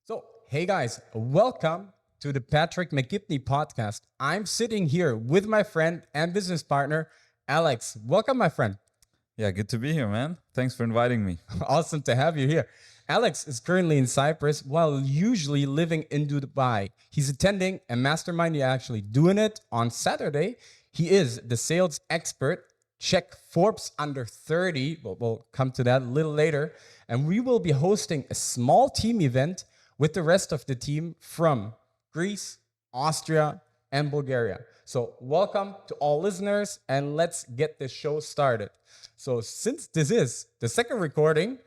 So, hey guys, welcome to the Patrick McGibney Podcast. I'm sitting here with my friend and business partner, Alex. Welcome, my friend. Yeah, good to be here, man. Thanks for inviting me. Awesome to have you here. Alex is currently in Cyprus while usually living in Dubai. He's attending a mastermind. He's actually doing it on Saturday. He is the sales expert. Check Forbes under 30. We'll come to that a little later. And we will be hosting a small team event with the rest of the team from Greece, Austria, and Bulgaria. So welcome to all listeners, and let's get this show started. So since this is the second recording,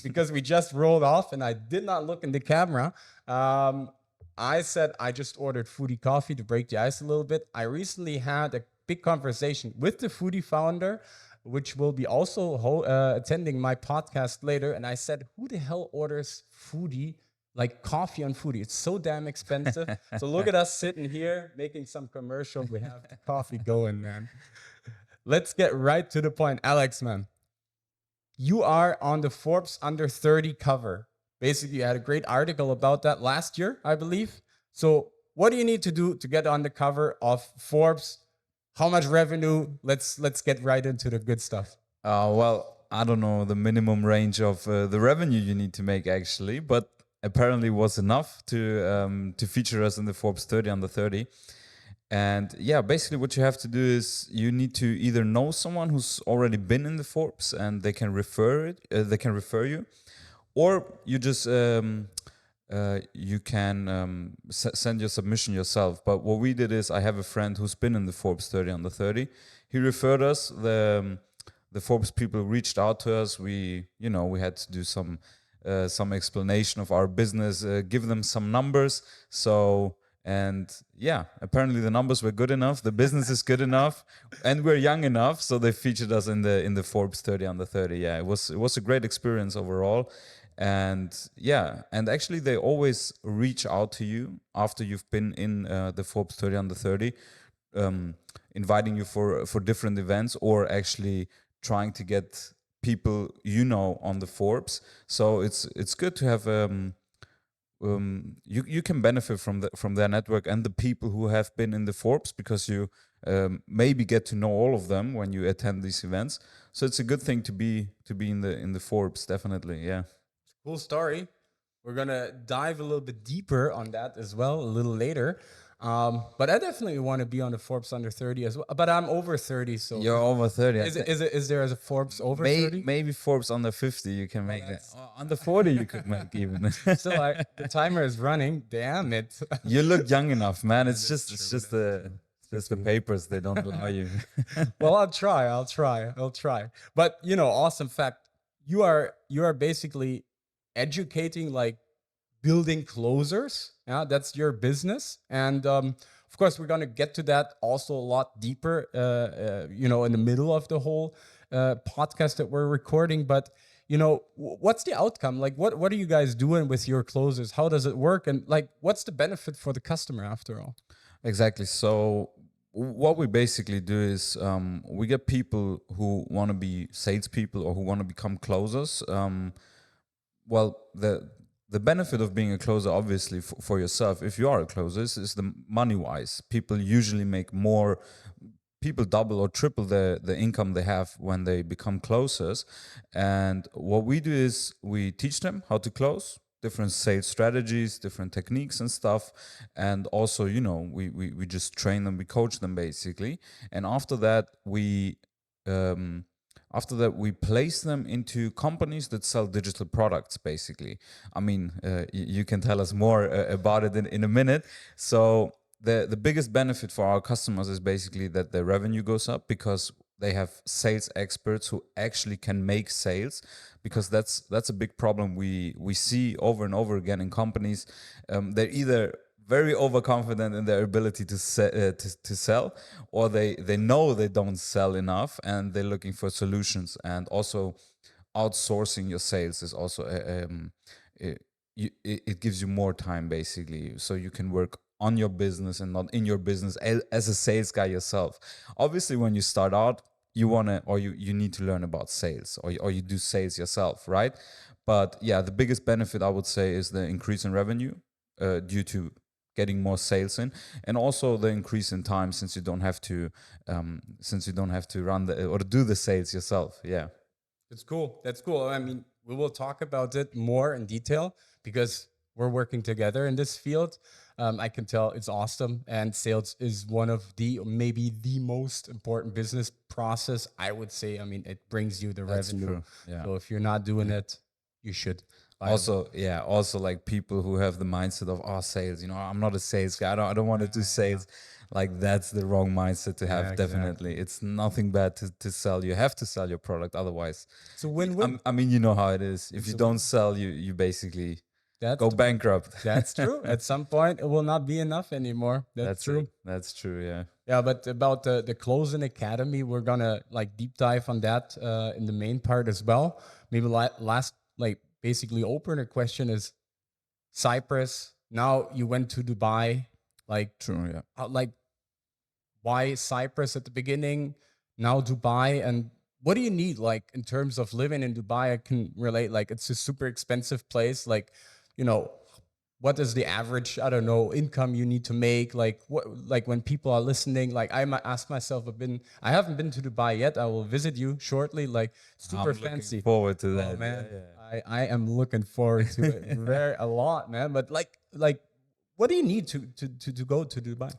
because we just rolled off and I did not look in the camera, I said I just ordered Foodie Coffee to break the ice a little bit. I recently had a big conversation with the Foodie founder, which will be also attending my podcast later. And I said, who the hell orders Foodie? Like coffee on Foodie. It's so damn expensive. So look at us sitting here making some commercial. We have the coffee going, man. Let's get right to the point. Alex, man, you are on the Forbes under 30 cover. Basically, you had a great article about that last year, I believe. So what do you need to do to get on the cover of Forbes? How much revenue? Let's get right into the good stuff. Well, I don't know the minimum range of the revenue you need to make actually, but apparently was enough to feature us in the Forbes 30 under 30. And yeah, basically what you have to do is you need to either know someone who's already been in the Forbes and they can refer you, or you just you can send your submission yourself. But what we did is I have a friend who's been in the Forbes 30 under 30. He referred us. The Forbes people reached out to us. We had to do some explanation of our business, give them some numbers. And yeah, apparently the numbers were good enough, the business is good enough, and we're young enough, so they featured us in the Forbes 30 under 30. Yeah, it was a great experience overall. And yeah, and actually they always reach out to you after you've been in the Forbes 30 under 30, inviting you for different events, or actually trying to get people on the Forbes. So it's good to have you can benefit from their network and the people who have been in the Forbes, because you maybe get to know all of them when you attend these events. So it's a good thing to be in the Forbes, definitely. Yeah. Cool story. We're gonna dive a little bit deeper on that as well a little later. But I definitely want to be on the Forbes under 30 as well. But I'm over 30, so you're over 30. Is there a Forbes over 30? Maybe Forbes under 50 you can make it. Under 40 you could make even. So the timer is running. Damn it! You look young enough, man. It's just the papers, they don't allow you. Well, I'll try. But awesome fact. You are basically educating, like building closers. Yeah, that's your business. And of course, we're going to get to that also a lot deeper, in the middle of the whole podcast that we're recording. But, what's the outcome? Like, what are you guys doing with your closers? How does it work? And like, what's the benefit for the customer after all? Exactly. So what we basically do is we get people who want to be salespeople or who want to become closers. Well, the benefit of being a closer, obviously, for yourself, if you are a closer, is the money-wise. People usually make more. People double or triple the income they have when they become closers. And what we do is we teach them how to close, different sales strategies, different techniques and stuff. And also, we just train them, we coach them basically. And after that, we place them into companies that sell digital products, basically. I mean, you can tell us more about it in a minute. So the biggest benefit for our customers is basically that their revenue goes up, because they have sales experts who actually can make sales, because that's a big problem we see over and over again in companies. They're either very overconfident in their ability to sell, or they know they don't sell enough and they're looking for solutions. And also outsourcing your sales is also it gives you more time, basically, so you can work on your business and not in your business as a sales guy yourself. Obviously, when you start out, you want to, or you need to learn about sales, or you do sales yourself, right? But yeah, the biggest benefit I would say is the increase in revenue due to getting more sales in, and also the increase in time since you don't have to run or do the sales yourself. Yeah. That's cool. That's cool. I mean, we will talk about it more in detail because we're working together in this field. I can tell it's awesome, and sales is one of maybe the most important business process. I would say. I mean, it brings you the That's revenue. true. Yeah. So if you're not doing it, you should. Also like people who have the mindset of, oh, sales, I'm not a sales guy, I don't want to do sales. Like, that's the wrong mindset to have. Definitely, it's nothing bad to sell. You have to sell your product, otherwise it's a win-win. I mean, you know how it is. If you don't sell, you basically go bankrupt. That's true. At some point, it will not be enough anymore. That's true. That's true. Yeah. Yeah, but about the Closing Academy, we're gonna like deep dive on that in the main part as well. Maybe last basically opener question is Cyprus. Now you went to Dubai. Like, true. Yeah. Why Cyprus at the beginning? Now Dubai, and what do you need like in terms of living in Dubai? I can relate. Like, it's a super expensive place. Like, what is the average, I don't know, income you need to make? Like, what, like when people are listening, like I might ask myself, I haven't been to Dubai yet. I will visit you shortly. Like, super fancy. Looking forward to that. Oh, man. Yeah. I am looking forward to it a lot, man. But like, what do you need to go to Dubai?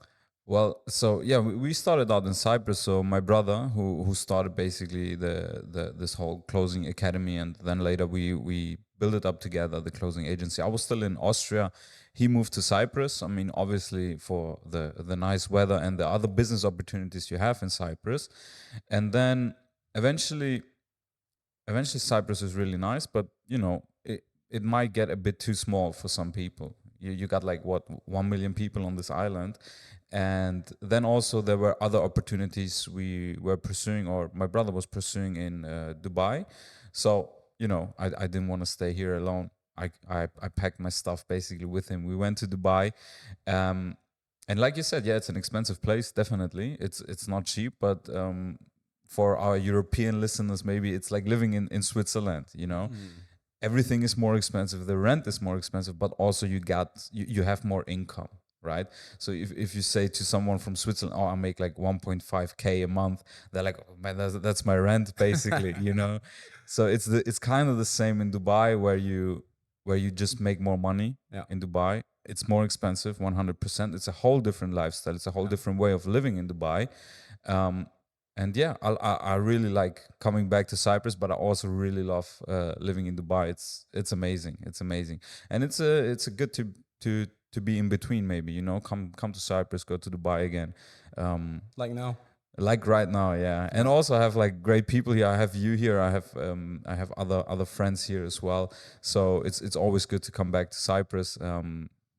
Well, so yeah, we started out in Cyprus. So my brother, who started basically this whole closing academy, and then later we built it up together, the closing agency. I was still in Austria. He moved to Cyprus. I mean, obviously for the nice weather and the other business opportunities you have in Cyprus. And then eventually Cyprus is really nice, but it might get a bit too small for some people. You got like 1 million people on this island. And then also there were other opportunities we were pursuing, or my brother was pursuing in Dubai. So, I didn't want to stay here alone. I packed my stuff basically with him. We went to Dubai. And like you said, yeah, it's an expensive place, definitely. It's not cheap, but for our European listeners, maybe it's like living in Switzerland, Everything is more expensive. The rent is more expensive, but also you have more income. Right. So if you say to someone from Switzerland, oh, I make like 1.5K a month, they're like, oh, man, that's my rent, basically, So it's kind of the same in Dubai, where you just make more money. In Dubai. It's more expensive, 100%. It's a whole different lifestyle. It's a whole different way of living in Dubai. And yeah, I really like coming back to Cyprus, but I also really love living in Dubai. It's amazing. It's amazing, and it's a good to be in between, maybe, come to Cyprus, go to Dubai again. Like now. Like right now, yeah. And also I have like great people here. I have you here. I have other friends here as well. So it's always good to come back to Cyprus.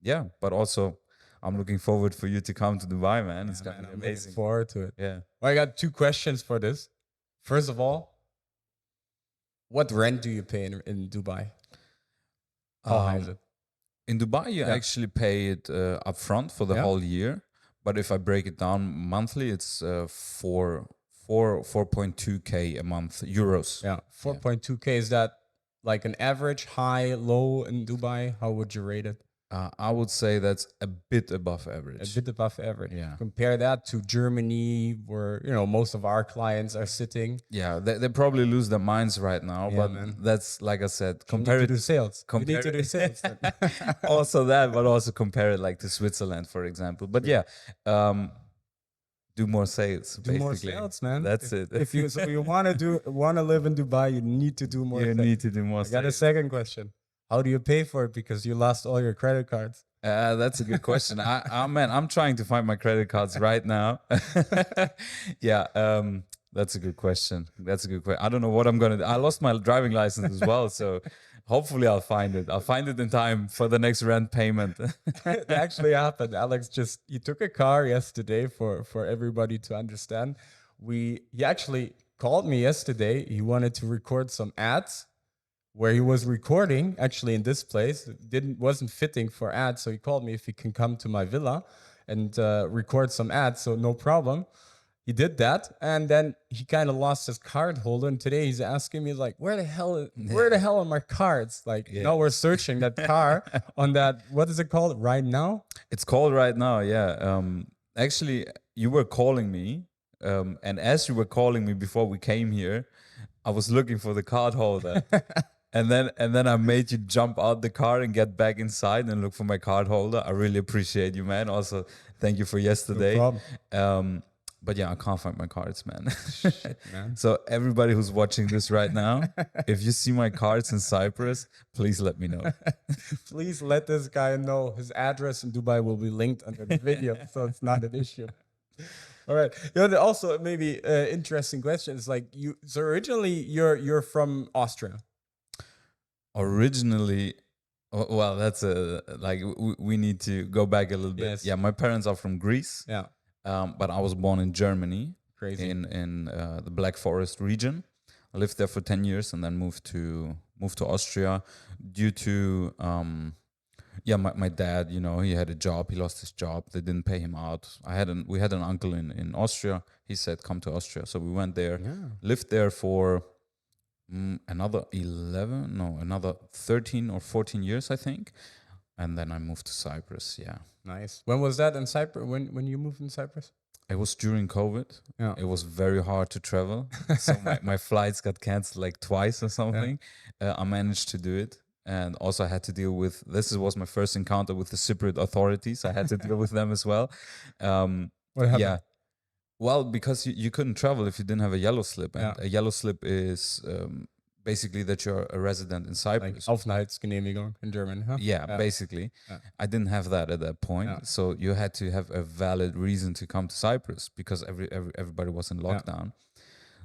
Yeah, but also I'm looking forward for you to come to Dubai, man. It's gonna be amazing. Looking forward to it. Yeah. Well, I got 2 questions for this. First of all, what rent do you pay in Dubai? How high is it? In Dubai, you actually pay it upfront for the whole year. But if I break it down monthly, it's 4.2K a month, euros. Yeah, 4.2K. Is that like an average, high, low in Dubai? How would you rate it? I would say that's a bit above average. A bit above average. Yeah. Compare that to Germany, where most of our clients are sitting. Yeah, they probably lose their minds right now. Yeah, but man. That's, like I said, compare it to sales. You need to do sales. Also that, but also compare it like to Switzerland, for example. But yeah, do more sales. Do more sales, man. That's it. If you want to live in Dubai, you need to do more. You need to do more. I got a second question. How do you pay for it? Because you lost all your credit cards. That's a good question. Man, I'm trying to find my credit cards right now. Yeah, that's a good question. I don't know what I'm gonna do. I lost my driving license as well, so hopefully I'll find it. I'll find it in time for the next rent payment. It actually happened. Alex he took a car yesterday for everybody to understand. He actually called me yesterday. He wanted to record some ads. Where he was recording, actually in this place, wasn't fitting for ads. So he called me if he can come to my villa and record some ads. So no problem. he did that, and then he kind of lost his card holder. And today he's asking me like, where the hell are my cards? Like now we're searching that car on that. What is it called right now? It's called right now. Yeah. Actually, you were calling me, and as you were calling me before we came here, I was looking for the card holder. And then I made you jump out the car and get back inside and look for my card holder. I really appreciate you, man. Also, thank you for yesterday. No problem. But yeah, I can't find my cards, man. Shit, man. So everybody who's watching this right now, if you see my cards in Cyprus, please let me know. Please let this guy know. His address in Dubai will be linked under the video, so it's not an issue. All right. Also, maybe interesting question is like you. So originally, you're from Austria. Originally, well, that's we need to go back a little bit. Yes. Yeah, my parents are from Greece. Yeah. But I was born in Germany. Crazy. In the Black Forest region. I lived there for 10 years and then moved to Austria due to my dad, he had a job, he lost his job, they didn't pay him out. We had an uncle in Austria. He said come to Austria. So we went there, lived there for another 13 or 14 years, I think. And then I moved to Cyprus. Yeah. Nice. When was that in Cyprus? When you moved in Cyprus? It was during COVID. Yeah. It was very hard to travel. So my flights got canceled like twice or something. I managed to do it. And also I had to deal with, was my first encounter with the Cypriot authorities. I had to deal with them as well. What happened? Yeah. Well, because you couldn't travel if you didn't have a yellow slip. And a yellow slip is basically that you're a resident in Cyprus. Like Aufenthaltsgenehmigung in German, huh? Yeah, basically. I didn't have that at that point. So you had to have a valid reason to come to Cyprus because everybody was in lockdown.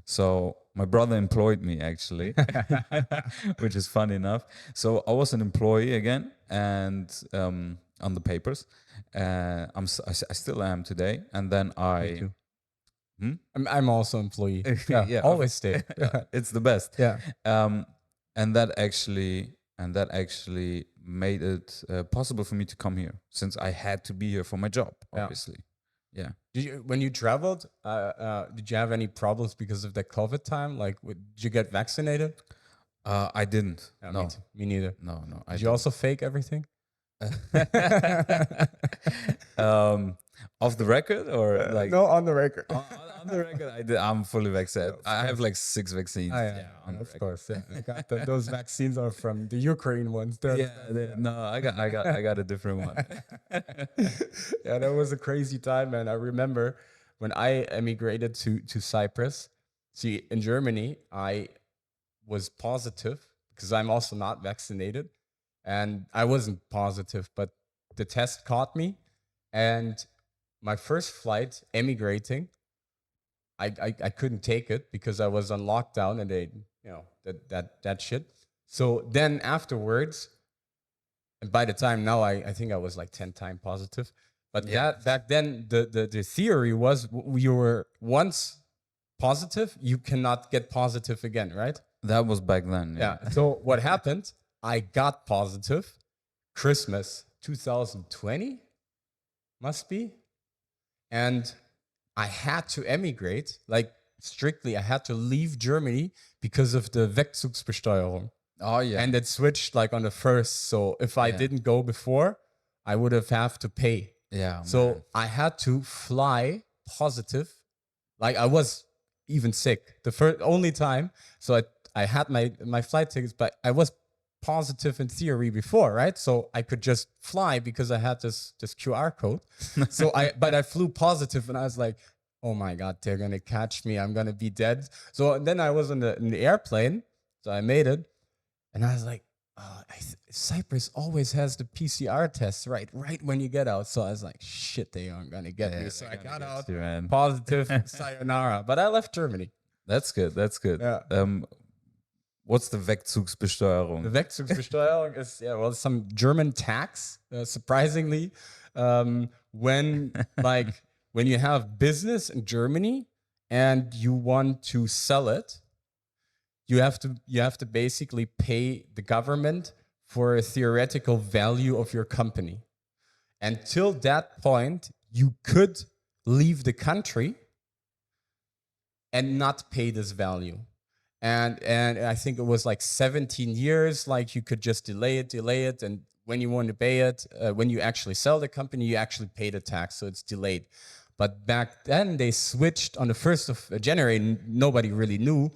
So my brother employed me actually, which is funny enough. So I was an employee again and on the papers. I still am today. And then Me too. I'm also employee. Yeah, always stay. It's the best. Yeah. And that actually made it possible for me to come here since I had to be here for my job, obviously. Yeah. When you traveled, did you have any problems because of the COVID time? Like, did you get vaccinated? I didn't. No. Me neither. No. Did you also fake everything? Off the record or like no, on the record. On the record, I'm fully vaccinated. I have like 6 vaccines. Of course. Yeah, I got those vaccines are from the Ukraine ones. No, I got a different one. Yeah, that was a crazy time, man. I remember when I emigrated to Cyprus. See, in Germany, I was positive because I'm also not vaccinated, and I wasn't positive, but the test caught me, and my first flight emigrating, I couldn't take it because I was on lockdown and they, that shit. So then afterwards, and by the time now, I think I was like 10 times positive. But back then, the theory was you were once positive, you cannot get positive again, right? That was back then. Yeah. So what happened? I got positive Christmas 2020, must be. And I had to emigrate, like strictly, I had to leave Germany because of the Wegzugsbesteuerung. Oh, yeah. And it switched like on the 1st. So if I didn't go before, I would have to pay. Yeah. So man. I had to fly positive. Like I was even sick the only time. So I had my flight tickets, but I was positive in theory before, right? So I could just fly because I had this QR code. So I flew positive and I was like, oh my God, they're going to catch me. I'm going to be dead. So then I was in the airplane. So I made it and I was like, Cyprus always has the PCR test, right when you get out. So I was like, shit, they aren't going to get me. So I got out positive, sayonara. But I left Germany. That's good. Yeah. What's the Wegzugsbesteuerung? The Wegzugsbesteuerung is some German tax. Surprisingly, when you have business in Germany and you want to sell it, you have to basically pay the government for a theoretical value of your company. Until that point, you could leave the country, and not pay this value. And I think it was like 17 years, like you could just delay it. And when you want to pay it, when you actually sell the company, you actually pay the tax. So it's delayed. But back then they switched on the 1st of January. Nobody really knew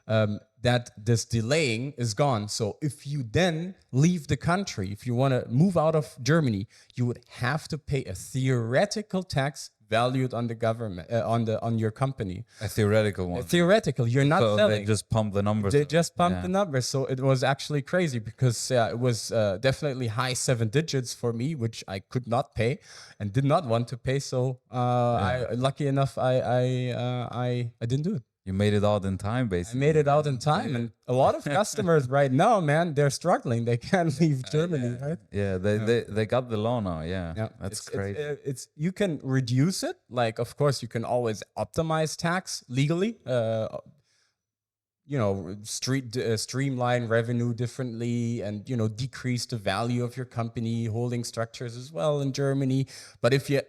that this delaying is gone. So if you then leave the country, if you want to move out of Germany, you would have to pay a theoretical tax valued on the government, on your company. A theoretical one. Theoretical, you're not So selling. they just pump the numbers. They just pumped the numbers. So it was actually crazy because it was definitely high 7 digits for me, which I could not pay and did not want to pay. So lucky enough, I didn't do it. You made it out in time, I basically. made it out in time. And a lot of customers right now, man, they're struggling. They can't leave Germany, right? Yeah, they got the law now. Yeah, that's crazy. It's you can reduce it. Like, of course, you can always optimize tax legally. Streamline revenue differently, and decrease the value of your company holding structures as well in Germany. But if you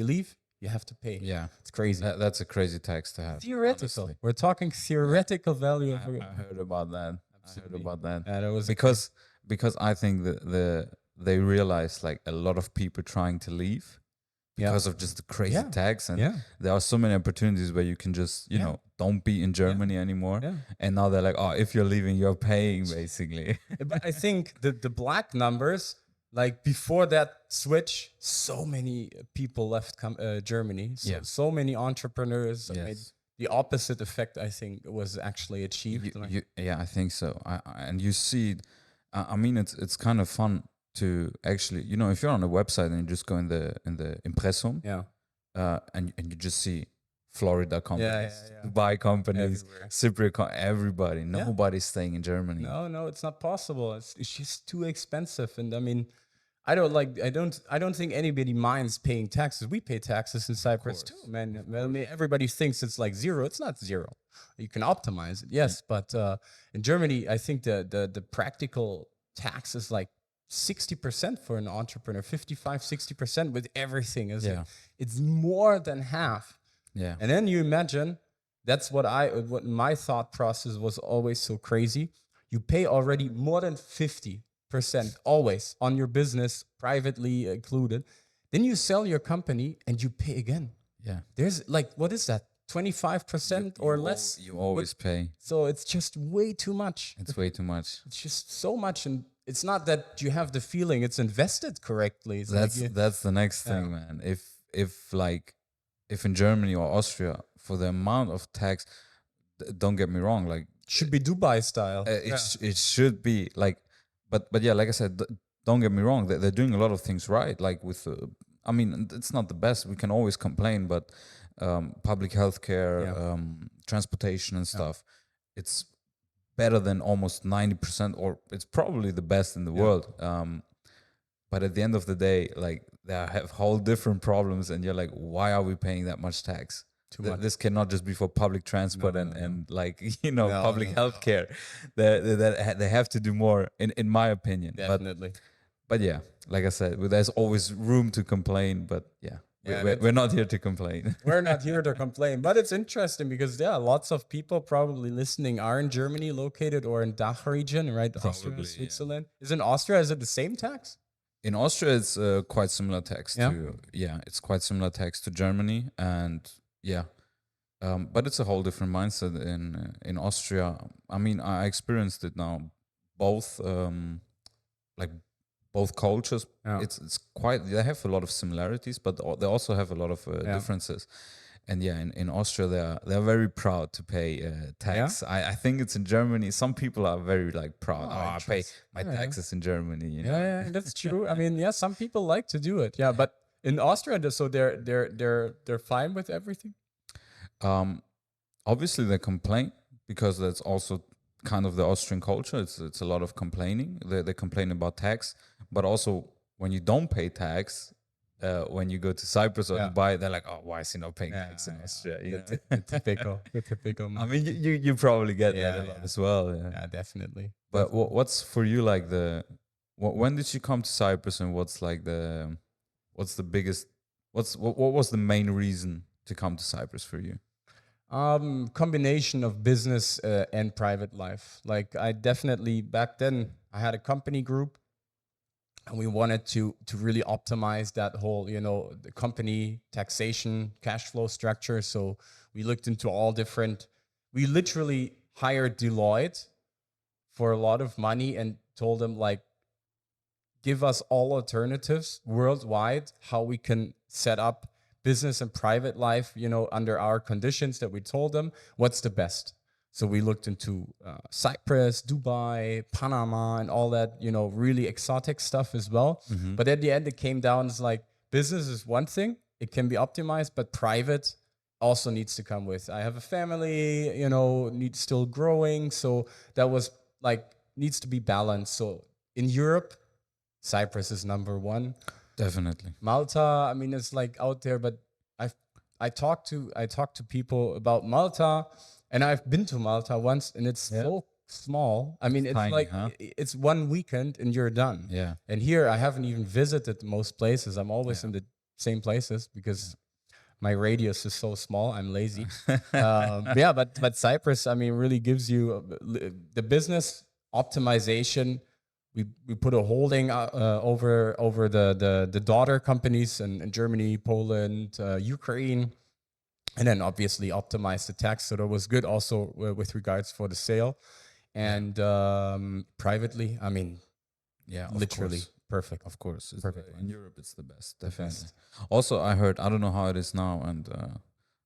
leave, you have to pay. Yeah, it's crazy. That's a crazy tax to have. Theoretical. Honestly. We're talking theoretical value. I heard about that. Absolutely. I heard about that. And it was because I think that they realized like a lot of people trying to leave because of just the crazy tax, and there are so many opportunities where you can just don't be in Germany anymore. Yeah. And now they're like, oh, if you're leaving, you're paying basically. But I think the black numbers. Like before that switch, so many people left Germany. So many entrepreneurs. Made the opposite effect, I think, was actually achieved. I think so. And you see, I mean, it's kind of fun to actually, if you're on a website and you just go in the Impressum, and you just see Florida companies, Dubai companies, Cyprus, everybody. Nobody's staying in Germany. No, it's not possible. It's just too expensive. And I mean, I don't think anybody minds paying taxes. We pay taxes in Cyprus too, man. I mean, everybody thinks it's like zero. It's not zero. You can optimize it, yes, but in Germany, I think the practical tax is like 60% for an entrepreneur, 55-60% with everything. It's more than half. Yeah. And then you imagine, that's what my thought process was always so crazy. You pay already more than 50% always on your business, privately included. Then you sell your company and you pay again. Yeah. There's like, what is that? 25% or less? You always pay. So it's just way too much. It's way too much. It's just so much. And it's not that you have the feeling it's invested correctly. It's that's the next thing, man. If in Germany or Austria, for the amount of tax, don't get me wrong, like should be Dubai style. It should be like, but yeah, like I said, don't get me wrong, they're doing a lot of things right. Like with, I mean, it's not the best. We can always complain, but public healthcare, transportation and stuff, it's better than almost 90%, or it's probably the best in the world. But at the end of the day, like they have whole different problems, and you're like, why are we paying that much tax? Too much. This cannot just be for public transport and like public healthcare. They have to do more, in my opinion. Definitely. But yeah, like I said, there's always room to complain. But we're not here to complain. We're not here to complain, but it's interesting because lots of people probably listening are in Germany located, or in DACH region, right? Austria, Switzerland. Is it the same tax? In Austria, it's quite similar tax it's quite similar tax to Germany, and but it's a whole different mindset in Austria. I mean, I experienced it now, both both cultures. It's quite, they have a lot of similarities, but they also have a lot of differences. And in Austria, they're very proud to pay tax. I think it's in Germany. Some people are very like proud. I pay my taxes in Germany. Yeah, that's true. I mean, some people like to do it. Yeah, but in Austria, so they're fine with everything. Obviously, they complain because that's also kind of the Austrian culture. It's a lot of complaining. They complain about tax, but also when you don't pay tax. When you go to Cyprus or Dubai, they're like, "Oh, why is he not paying tax in Austria?" Typical. I mean, you probably get that a lot as well. Yeah, definitely. But what's for you like when did you come to Cyprus, and what was the main reason to come to Cyprus for you? Combination of business and private life. Like I definitely back then I had a company group, and we wanted to really optimize that whole, the company taxation, cash flow structure. So we looked into all different. We literally hired Deloitte for a lot of money and told them like, give us all alternatives worldwide how we can set up business and private life, under our conditions that we told them, what's the best. So we looked into Cyprus, Dubai, Panama, and all that, really exotic stuff as well. But at the end, it came down, it's like business is one thing, it can be optimized, but private also needs to come with. I have a family, needs still growing. So that was like, needs to be balanced. So in Europe, Cyprus is number one. Definitely. Malta, I mean, it's like out there, but I talked to people about Malta, and I've been to Malta once, and it's so small. I mean, it's tiny, like huh? it's one weekend and you're done. Yeah. And here I haven't even visited most places. I'm always in the same places because my radius is so small. I'm lazy. But Cyprus, I mean, really gives you the business optimization. We put a holding over the daughter companies in Germany, Poland, Ukraine, and then obviously optimize the tax. So that was good also with regards for the sale. And privately, I mean, literally perfect. Of course. Perfect. In Europe, it's the best, definitely. Also, I heard, I don't know how it is now, and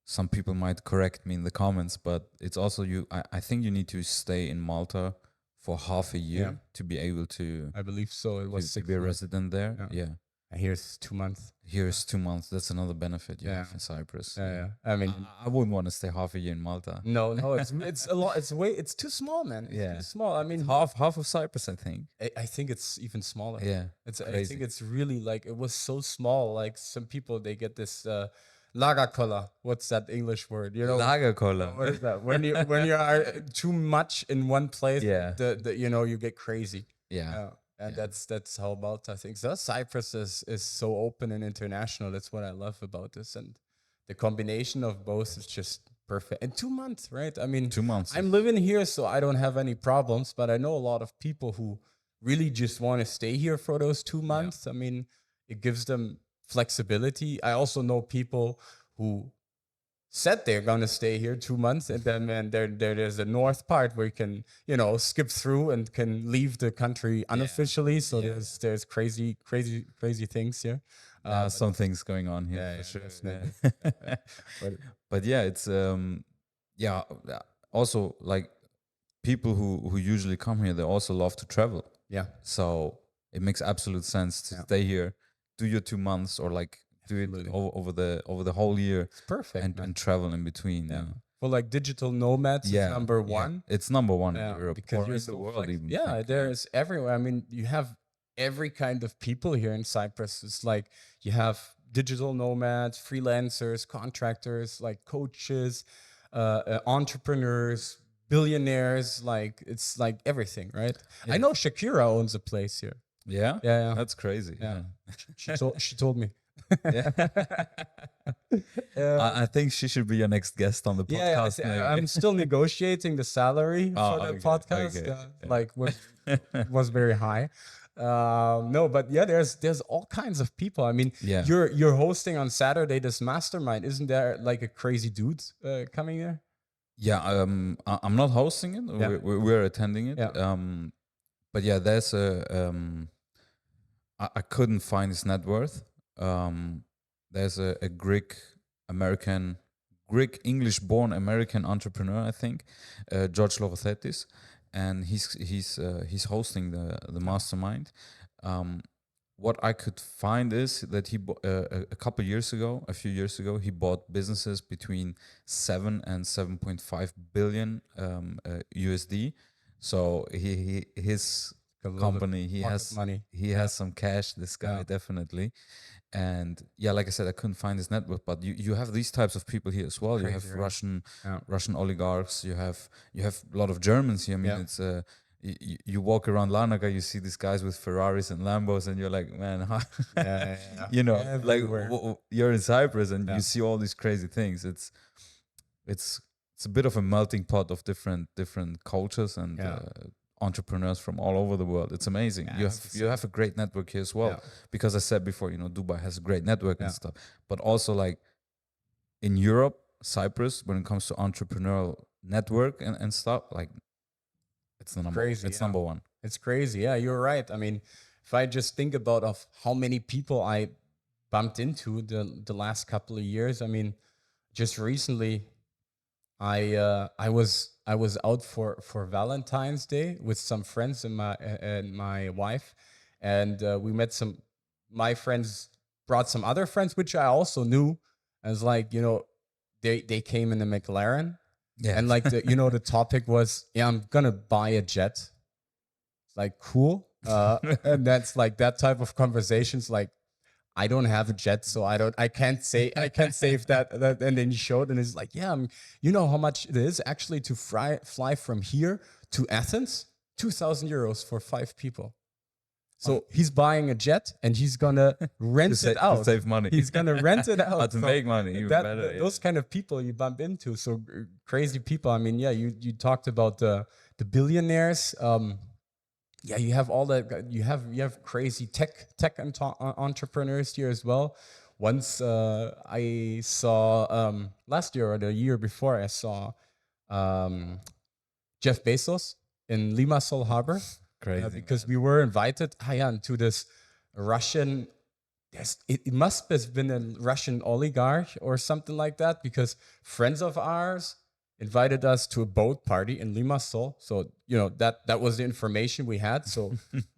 some people might correct me in the comments, but it's also I think you need to stay in Malta for half a year to be able to, I believe so. It was to 6 be a months. resident there. Yeah. And here's 2 months. Here's 2 months. That's another benefit you have in Cyprus. Yeah. I mean, I wouldn't want to stay half a year in Malta. no, it's a lot. It's too small, man. It's too small. I mean, Half of Cyprus, I think. I think it's even smaller. Yeah, I think it's really like, it was so small. Like some people, they get this lagakola. What's that English word? Lagerkoller. What is that? When you are too much in one place, the you get crazy. Yeah. And that's how Malta thinks. So Cyprus is so open and international. That's what I love about this, and the combination of both is just perfect. And 2 months, right? I mean, 2 months. I'm living here, so I don't have any problems. But I know a lot of people who really just want to stay here for those 2 months. I mean, it gives them flexibility. I also know people who said they're gonna stay here 2 months, and then there's a north part where you can skip through and can leave the country unofficially. So there's crazy things here. Some things going on here for sure. But yeah, it's also like people who usually come here, they also love to travel. Yeah. So it makes absolute sense to stay here, do your 2 months, or like do it over the whole year. It's perfect. And travel in between. Yeah. For like digital nomads, it's number one. It's number one in Europe, because or in the world even. There's everywhere. I mean, you have every kind of people here in Cyprus. It's like you have digital nomads, freelancers, contractors, like coaches, entrepreneurs, billionaires. Like it's like everything, right? I know Shakira owns a place here. Yeah, yeah. That's crazy. Yeah, she told me. I think she should be your next guest on the podcast. I'm still negotiating the salary for the podcast. Like was very high. No, but there's all kinds of people. I mean, you're hosting on Saturday this mastermind. Isn't there like a crazy dude coming there? Yeah, I'm not hosting it. We're attending it. But yeah, there's I couldn't find his net worth. There's a Greek English-born American entrepreneur, I think, George Lorothetis, and he's hosting the mastermind. What I could find is that he a few years ago, he bought businesses between 7 and 7.5 billion USD. So his company, he has money. He has some cash. This guy definitely. And like I said, I couldn't find his network, but you have these types of people here as well. Crazy, you have Russian oligarchs. You have a lot of Germans here. I mean, it's you walk around Larnaca, you see these guys with Ferraris and Lambos, and you're like, man, like you're in Cyprus and you see all these crazy things. It's it's a bit of a melting pot of different cultures and entrepreneurs from all over the world. It's amazing. You have a great network here as well, because I said before, Dubai has a great network and stuff, but also like in Europe, Cyprus, when it comes to entrepreneurial network and stuff, like it's the number. Crazy, it's number one. It's crazy. Yeah, you're right. I mean, if I just think about of how many people I bumped into the last couple of years, I mean, just recently, I was out for Valentine's Day with some friends and my wife, and we met some. My friends brought some other friends, which I also knew. As like, they came in a McLaren, and like the topic was, I'm gonna buy a jet. It's like cool, and that's like that type of conversations. Like, I don't have a jet, so I can't save that. And then he showed, and it's like, you know how much it is actually to fly from here to Athens? 2,000 euros for 5 people. So he's buying a jet and he's gonna rent it out to save money. He's gonna rent it out to make money. Even better, those kind of people you bump into. So crazy people. I mean, you talked about the billionaires. You have all that. You have crazy tech entrepreneurs here as well. Once I saw last year or the year before, I saw Jeff Bezos in Limassol Harbor. Crazy, because we were invited to this Russian. It must have been a Russian oligarch or something like that, because friends of ours invited us to a boat party in Limassol. So that was the information we had. So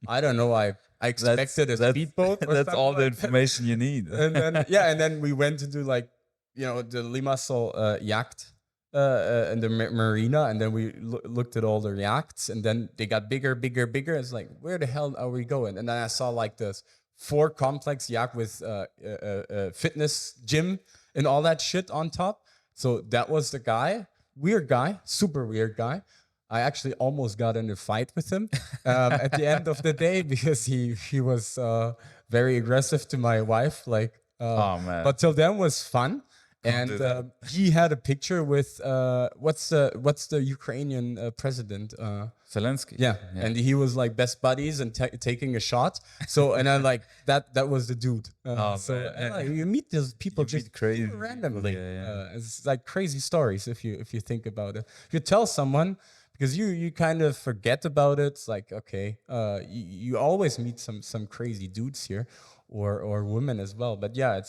I don't know. I expected a speedboat. That's all the information you need. And then we went to do like the Limassol yacht. In the marina, and then we looked at all the yachts, and then they got bigger. It's like, where the hell are we going? And then I saw like this 4 complex yacht with a fitness gym and all that shit on top. So that was the guy. Weird guy, super weird guy. I actually almost got in a fight with him at the end of the day, because he was very aggressive to my wife. Like, oh man! But till then was fun. And he had a picture with what's the Ukrainian president? Zelensky. Yeah, and he was like best buddies and taking a shot. So and I like that was the dude. You meet these people just crazy randomly. It's like crazy stories if you think about it. If you tell someone, because you kind of forget about it. It's like, okay, you always meet some crazy dudes here, or women as well. But yeah,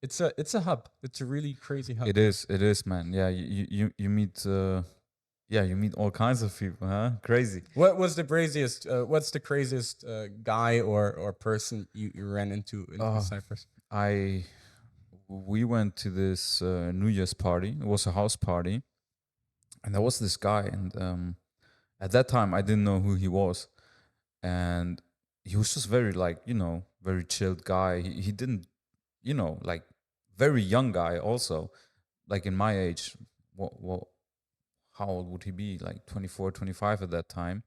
it's a hub. It's a really crazy hub. It is, man. Yeah, you meet you meet all kinds of people, huh? Crazy. What was the craziest? What's the craziest guy or person you ran into in Cyprus? We went to this New Year's party. It was a house party, and there was this guy, and at that time I didn't know who he was, and he was just very very chilled guy. He didn't, like, very young guy also, like in my age. How old would he be? Like 24, 25 at that time,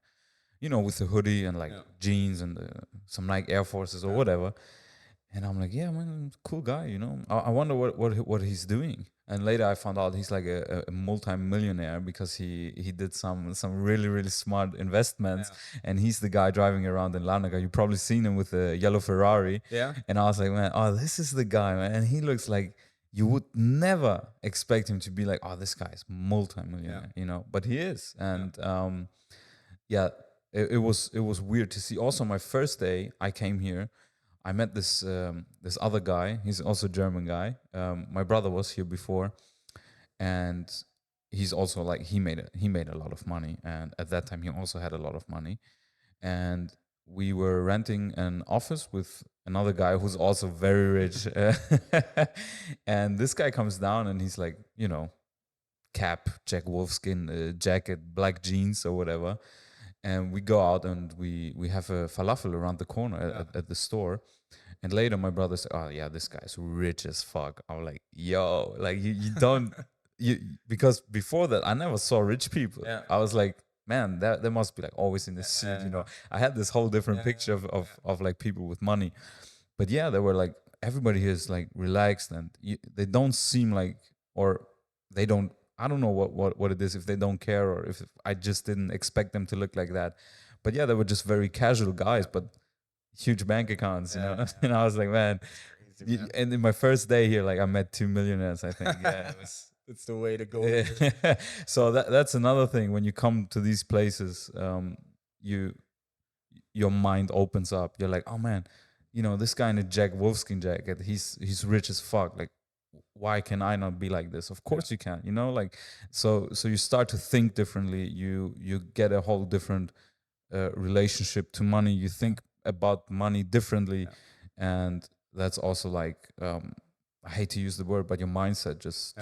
with the hoodie and like jeans and some Nike Air Forces or whatever. And I'm like, yeah, man, cool guy, I wonder what he's doing. And later I found out he's like a multi-millionaire, because he did some really, really smart investments. And he's the guy driving around in Larnaca. You've probably seen him with a yellow Ferrari. Yeah. And I was like, man, this is the guy, man. And he looks like you would never expect him to be like, this guy is multi-millionaire, but he is. And it was weird to see. Also, my first day I came here, I met this other guy. He's also a German guy. My brother was here before, and he's also like, he made a lot of money, and at that time he also had a lot of money. And we were renting an office with another guy who's also very rich. And this guy comes down and he's like, cap, Jack Wolfskin jacket, black jeans or whatever. And we go out and we have a falafel around the corner at the store. And later my brother said, oh yeah, this guy's rich as fuck. I'm like, yo, like you don't, because before that I never saw rich people. Yeah. I was like, man, there must be like always in the suit, I had this whole different picture of like people with money. But yeah, they were like, everybody here is like relaxed, and they don't seem like, or they don't I don't know what it is, if they don't care or if I just didn't expect them to look like that. But yeah, they were just very casual guys, but huge bank accounts, you know. And I was like, man, and in my first day here, like I met 2 millionaires, I think. Yeah, it was. It's the way to go. So that's another thing. When you come to these places, your mind opens up. You're like, oh man, you know, this guy in a Jack Wolfskin jacket, he's rich as fuck. Like, why can I not be like this? Of course you can. You know, like so you start to think differently. You get a whole different relationship to money. You think about money differently, and that's also like I hate to use the word, but your mindset just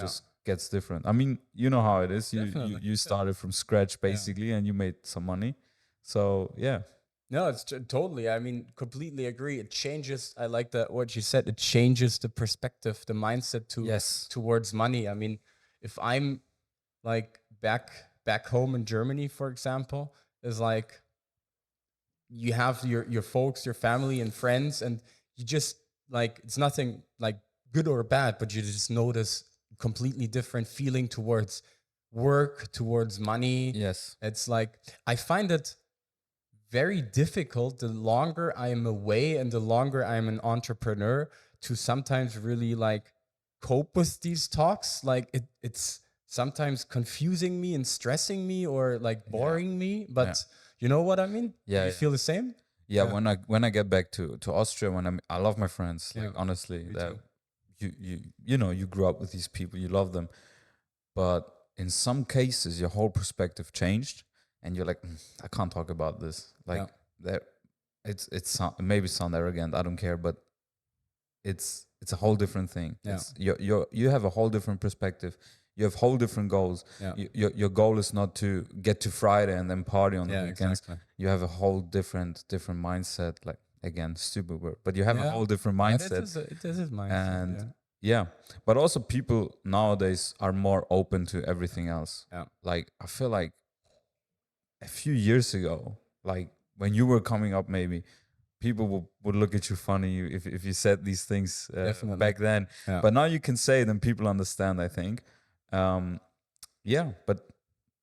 gets different. I mean, you know how it is. You started from scratch basically, and you made some money. So yeah. No, it's totally. I mean, completely agree. It changes. I like that what you said. It changes the perspective, the mindset towards money. I mean, if I'm like back home in Germany, for example, is like you have your folks, your family and friends, and you just like it's nothing like good or bad, but you just notice completely different feeling towards work, towards money. Yes. It's like I find it very difficult the longer I am away and the longer I'm an entrepreneur to sometimes really like cope with these talks. Like it's sometimes confusing me and stressing me or like boring me. But you know what I mean? Yeah. You feel the same? Yeah. When I get back to Austria, I love my friends. Like honestly, that you know, you grew up with these people, you love them. But in some cases your whole perspective changed. And you're like, I can't talk about this. Like that, it maybe sound arrogant. I don't care, but it's a whole different thing. Yeah. You have a whole different perspective. You have whole different goals. Yeah. Your goal is not to get to Friday and then party on the weekends. Exactly. You have a whole different mindset. Like again, stupid word, but you have a whole different mindset. It is mindset. And but also people nowadays are more open to everything else. Yeah. Like I feel like a few years ago, like when you were coming up, maybe people would look at you funny if you said these things back then. Yeah. But now you can say it and people understand, I think. But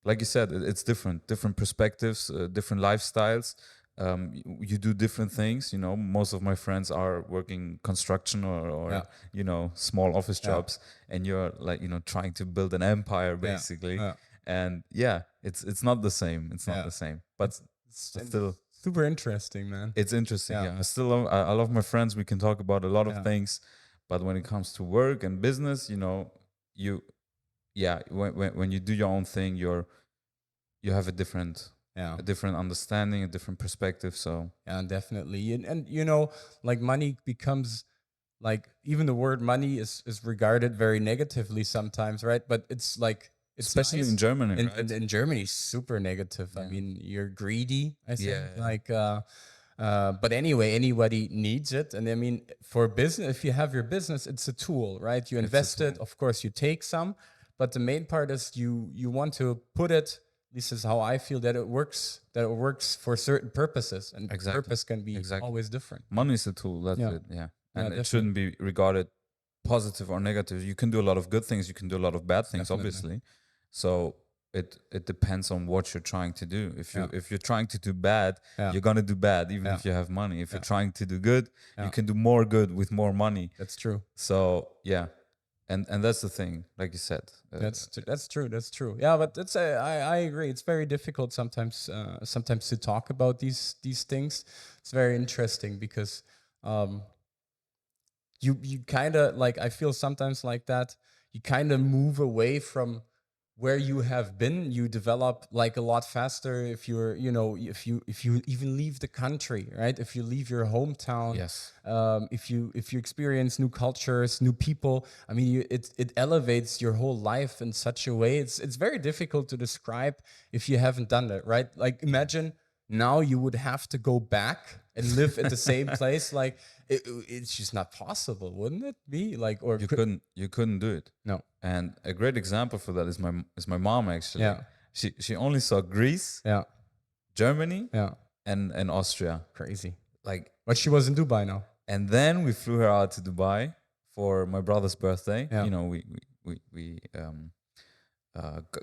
like you said, it's different perspectives, different lifestyles. You do different things. You know, most of my friends are working construction or you know, small office jobs, and you're like, you know, trying to build an empire basically. And it's not the same. It's not the same. But it's still super interesting, man. It's interesting. Yeah. I love my friends. We can talk about a lot of things, but when it comes to work and business, you know, when you do your own thing, you have a different understanding, a different perspective. So yeah, definitely. And you know, like money becomes like, even the word money is regarded very negatively sometimes, right? But it's like, especially in Germany, right? In Germany, super negative. I mean, you're greedy, I think. Like, but anyway, anybody needs it. And I mean, for business, if you have your business, it's a tool, right? You invest it, of course, you take some, but the main part is you want to put it. This is how I feel, that it works for certain purposes, and purpose can be always different. Money is a tool. That's it. Yeah, and it shouldn't be regarded positive or negative. You can do a lot of good things. You can do a lot of bad things, obviously. So it depends on what you're trying to do. If you're trying to do bad, you're gonna do bad, even if you have money. If you're trying to do good, you can do more good with more money. That's true. So and that's the thing, like you said. That's true. Yeah, but I agree. It's very difficult sometimes to talk about these things. It's very interesting because you kind of like, I feel sometimes like that. You kind of move away from where you have been. You develop like a lot faster if you're, you know, if you even leave the country, right? If you leave your hometown, if you experience new cultures, new people, I mean, it elevates your whole life in such a way. It's very difficult to describe if you haven't done it, right? Like, imagine now you would have to go back and live at the same place. Like, it's just not possible, wouldn't it be? Like, or you couldn't do it. No. And a great example for that is my mom, actually. Yeah. She only saw Greece, Germany, and Austria. Crazy. Like, but she was in Dubai now. And then we flew her out to Dubai for my brother's birthday. Yeah. You know, we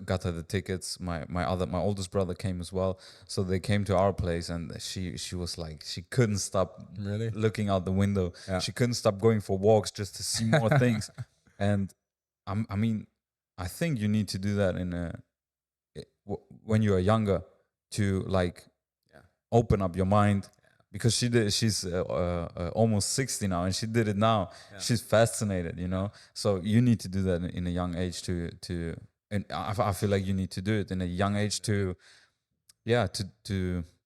got her the tickets. My oldest brother came as well, so they came to our place, and she was like, she couldn't stop Really? looking out the window. Yeah. She couldn't stop going for walks just to see more things. And I mean, I think you need to do that when you are younger, to like open up your mind. Because she's almost 60 now, and she did it now. Yeah. She's fascinated, you know. So you need to do that in a young age and I feel like you need to do it in a young age to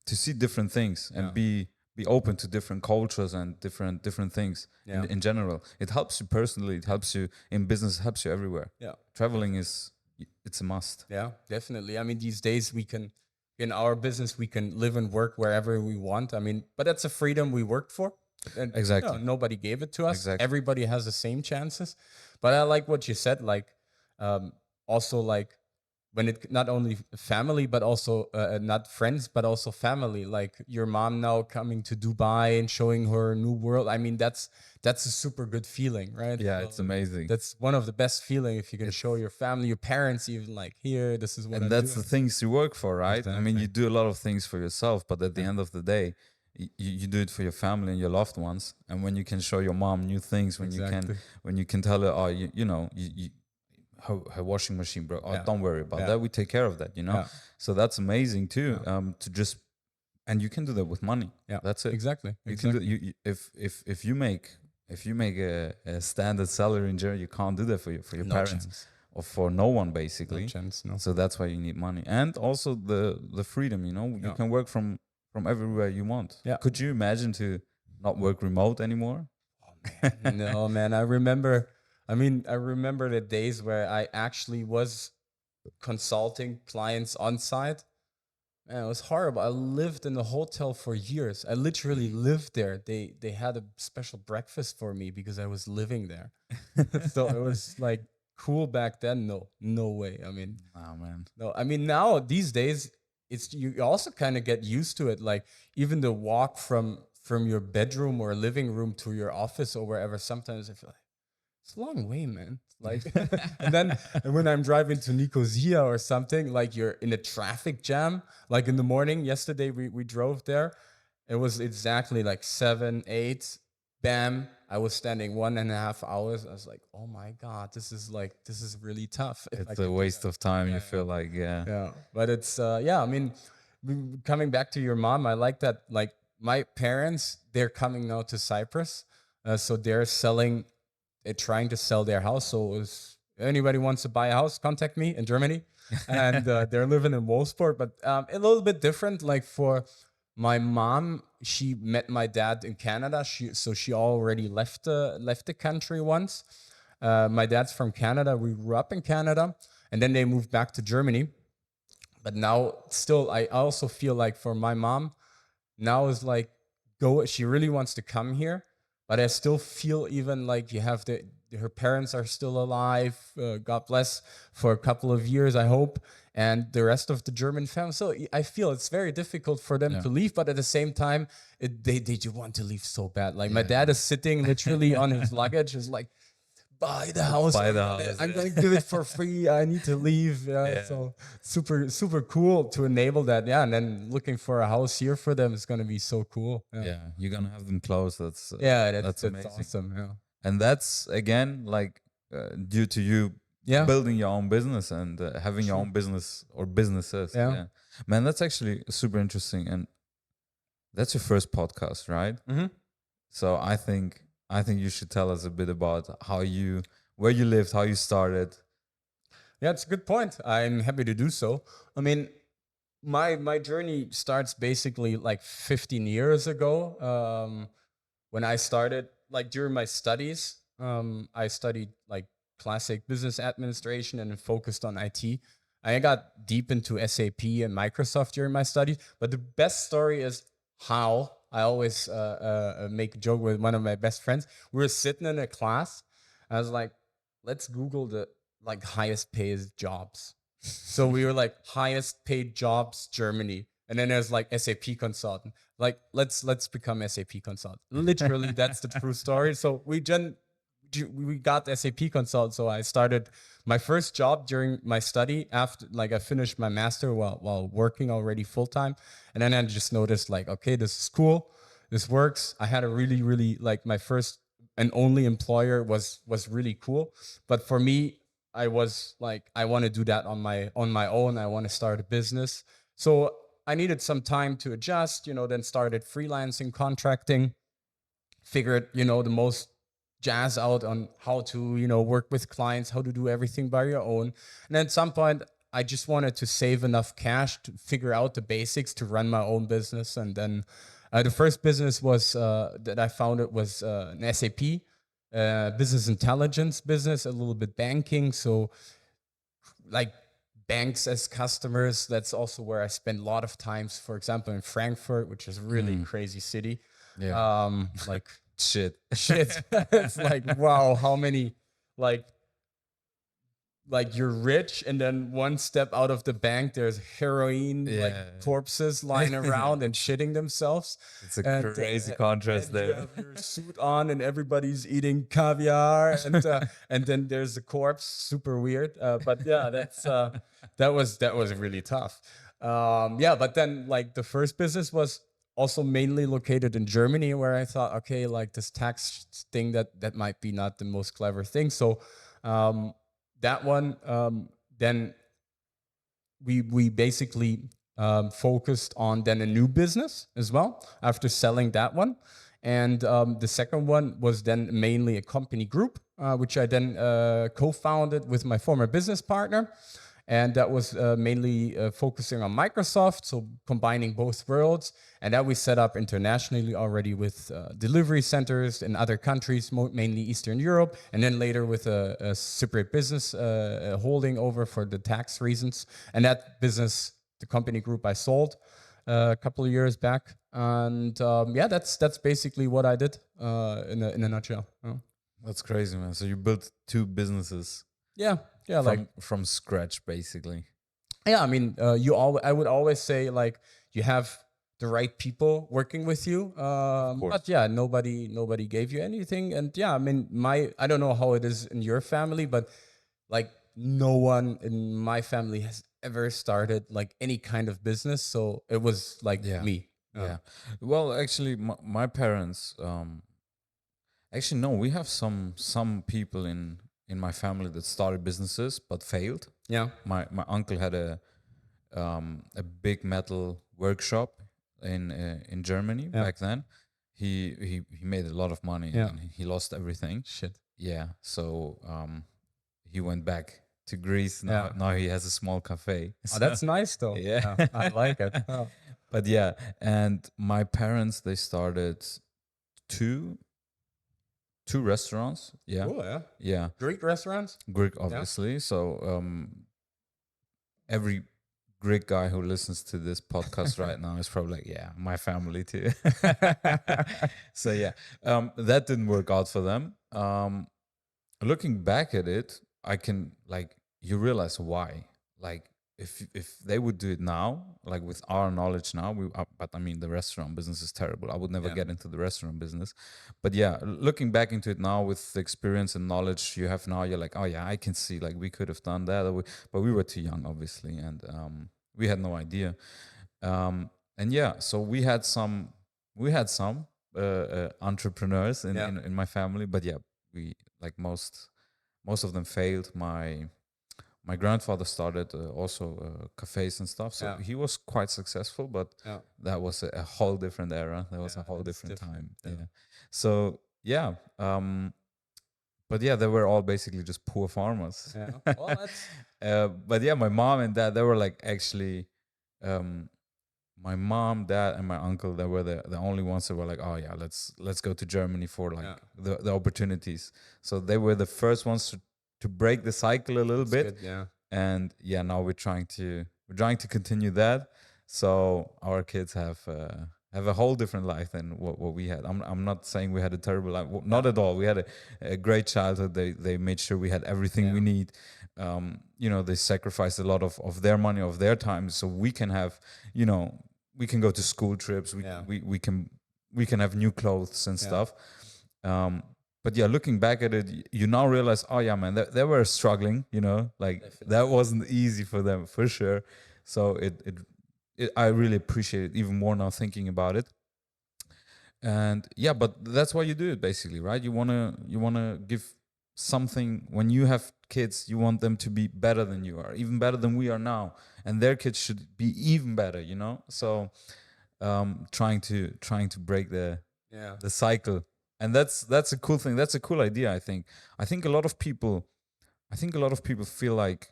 see different things and be open to different cultures and different things in general. It helps you personally. It helps you in business. It helps you everywhere. Yeah, traveling it's a must. Yeah, definitely. I mean, these days in our business, we can live and work wherever we want. I mean, but that's a freedom we worked for. And, exactly. Nobody gave it to us. Exactly. Everybody has the same chances. But I like what you said, like, also like when it not only family, but also not friends, but also family, like your mom now coming to Dubai and showing her new world. I mean, that's a super good feeling, right? Yeah, it's amazing. That's one of the best feeling if you can show your family, your parents, even like, here, this is what I'm that's doing. The things you work for, right? Exactly. I mean, you do a lot of things for yourself, but at the end of the day, you do it for your family and your loved ones. And when you can show your mom new things, when you can tell her, oh, her washing machine broke. Oh, don't worry about that. We take care of that, you know. Yeah. So that's amazing too. To just, and you can do that with money. Yeah, that's it. Exactly. If you make a standard salary in Germany, you can't do that for your parents or for no one basically. No chance, no. So that's why you need money, and also the freedom. You know, you can work from everywhere you want. Yeah. Could you imagine to not work remote anymore? Oh, man. No, man. I remember the days where I actually was consulting clients on site. Man, it was horrible. I lived in the hotel for years. I literally lived there. They had a special breakfast for me because I was living there. So it was like cool back then. No way. I mean, oh man. No, I mean now these days you also kind of get used to it. Like even the walk from your bedroom or living room to your office or wherever. Sometimes I feel like it's a long way, man. Like, and when I'm driving to Nicosia or something, like you're in a traffic jam. Like in the morning, yesterday we drove there. It was exactly like 7, 8, bam. I was standing 1.5 hours. I was like, oh my God, this is really tough. It's a waste of time. You feel like, yeah. But it's, I mean, coming back to your mom, I like that. Like my parents, they're coming now to Cyprus. So they're trying to sell their house. So if anybody wants to buy a house, contact me in Germany. And they're living in Wolfsburg, but a little bit different. Like for my mom, she met my dad in Canada. She already left the country once. My dad's from Canada. We grew up in Canada, and then they moved back to Germany. But now, still, I also feel like for my mom, now is like she really wants to come here. But I still feel even like you have her parents are still alive, God bless, for a couple of years, I hope, and the rest of the German family. So I feel it's very difficult for them to leave, but at the same time, they do want to leave so bad. Like my dad is sitting literally on his luggage, is like, buy the house. I'm going to do it for free. I need to leave. So super, super cool to enable that. Yeah. And then looking for a house here for them is going to be so cool. Yeah. You're going to have them close. That's amazing. Awesome. Yeah. And that's again, like due to you building your own business and having your own business or businesses. Yeah. Man, that's actually super interesting. And that's your first podcast, right? Mm-hmm. So I think you should tell us a bit about where you lived, how you started. Yeah, it's a good point. I'm happy to do so. I mean, my journey starts basically like 15 years ago. When I started, like during my studies, I studied like classic business administration and focused on IT. I got deep into SAP and Microsoft during my studies. But the best story is how I always make a joke with one of my best friends. We were sitting in a class. I was like, let's Google the like highest paid jobs. So we were like highest paid jobs, Germany. And then there's like SAP consultant. Like, let's become SAP consultant. Literally, that's the true story. So we we got SAP consult. So I started my first job during my study after like I finished my master while working already full time. And then I just noticed like, okay, this is cool. This works. I had a really like my first and only employer was really cool. But for me, I was like, I want to do that on my own. I want to start a business. So I needed some time to adjust, then started freelancing, contracting, figured, the most jazz out on how to, work with clients, how to do everything by your own. And at some point, I just wanted to save enough cash to figure out the basics to run my own business. And then the first business was that I founded was an SAP business intelligence business, a little bit banking. So like banks as customers, that's also where I spend a lot of times, for example, in Frankfurt, which is a really crazy city. Yeah. Like Shit. it's like, wow, how many like you're rich and then one step out of the bank there's heroin like corpses lying around and shitting themselves. It's a crazy contrast and there. you have your suit on and everybody's eating caviar and then there's the corpse. Super weird, but yeah, that was really tough. But then like the first business was also mainly located in Germany, where I thought, okay, like this tax thing that might be not the most clever thing. So that one, then we basically focused on then a new business as well after selling that one. And the second one was then mainly a company group, which I then co-founded with my former business partner. And that was mainly focusing on Microsoft, so combining both worlds. And that we set up internationally already with delivery centers in other countries, mainly Eastern Europe, and then later with a separate business holding over for the tax reasons. And that business, the company group, I sold a couple of years back. And that's basically what I did in a nutshell. That's crazy, man. So you built two businesses. Yeah, from scratch, basically. Yeah, I mean, I would always say like you have the right people working with you, but yeah, nobody gave you anything, and yeah, I mean, I don't know how it is in your family, but like no one in my family has ever started like any kind of business, so it was like me. Yeah. Well, actually, my parents. Actually, no, we have some people in my family that started businesses but failed. Yeah. My uncle had a big metal workshop in Germany back then. He made a lot of money and he lost everything. Shit. Yeah. So he went back to Greece. Now he has a small cafe. Oh, that's nice though. Yeah. I like it. Oh. But yeah, and my parents, they started two restaurants. Yeah. Cool, yeah. Yeah. Greek restaurants? Greek, obviously. Yeah. So every Greek guy who listens to this podcast right now is probably like, yeah, my family too. So yeah, that didn't work out for them. Looking back at it, I can you realize why. Like if they would do it now, like with our knowledge now, but I mean the restaurant business is terrible. I would never get into the restaurant business. But yeah, looking back into it now with the experience and knowledge you have now, you're like, oh yeah, I can see like we could have done that, but we were too young, obviously, and we had no idea. And yeah, so we had some entrepreneurs in my family, but yeah, we like most of them failed. My grandfather started also cafes and stuff, so he was quite successful, but that was a whole different era. That was a whole different time. Yeah. So yeah, but yeah, they were all basically just poor farmers. Yeah. Well, that's but yeah, my mom and dad, they were like actually, my mom, dad, and my uncle, they were the only ones that were like, oh yeah, let's go to Germany for like the opportunities. So they were the first ones to break the cycle a little bit. Good, yeah. And yeah, now we're trying to continue that. So our kids have a whole different life than what we had. I'm not saying we had a terrible life, not at all. We had a great childhood. They made sure we had everything we need. They sacrificed a lot of their money, of their time, so we can have, we can go to school trips. We can have new clothes and stuff. but yeah, looking back at it, you now realize, oh yeah, man, they were struggling, you know, like that wasn't easy for them for sure. So I really appreciate it even more now thinking about it. And yeah, but that's why you do it basically, right? You wanna give something. When you have kids, you want them to be better than you are, even better than we are now, and their kids should be even better, you know. So trying to break the cycle, and that's a cool thing. That's a cool idea. I think a lot of people feel like,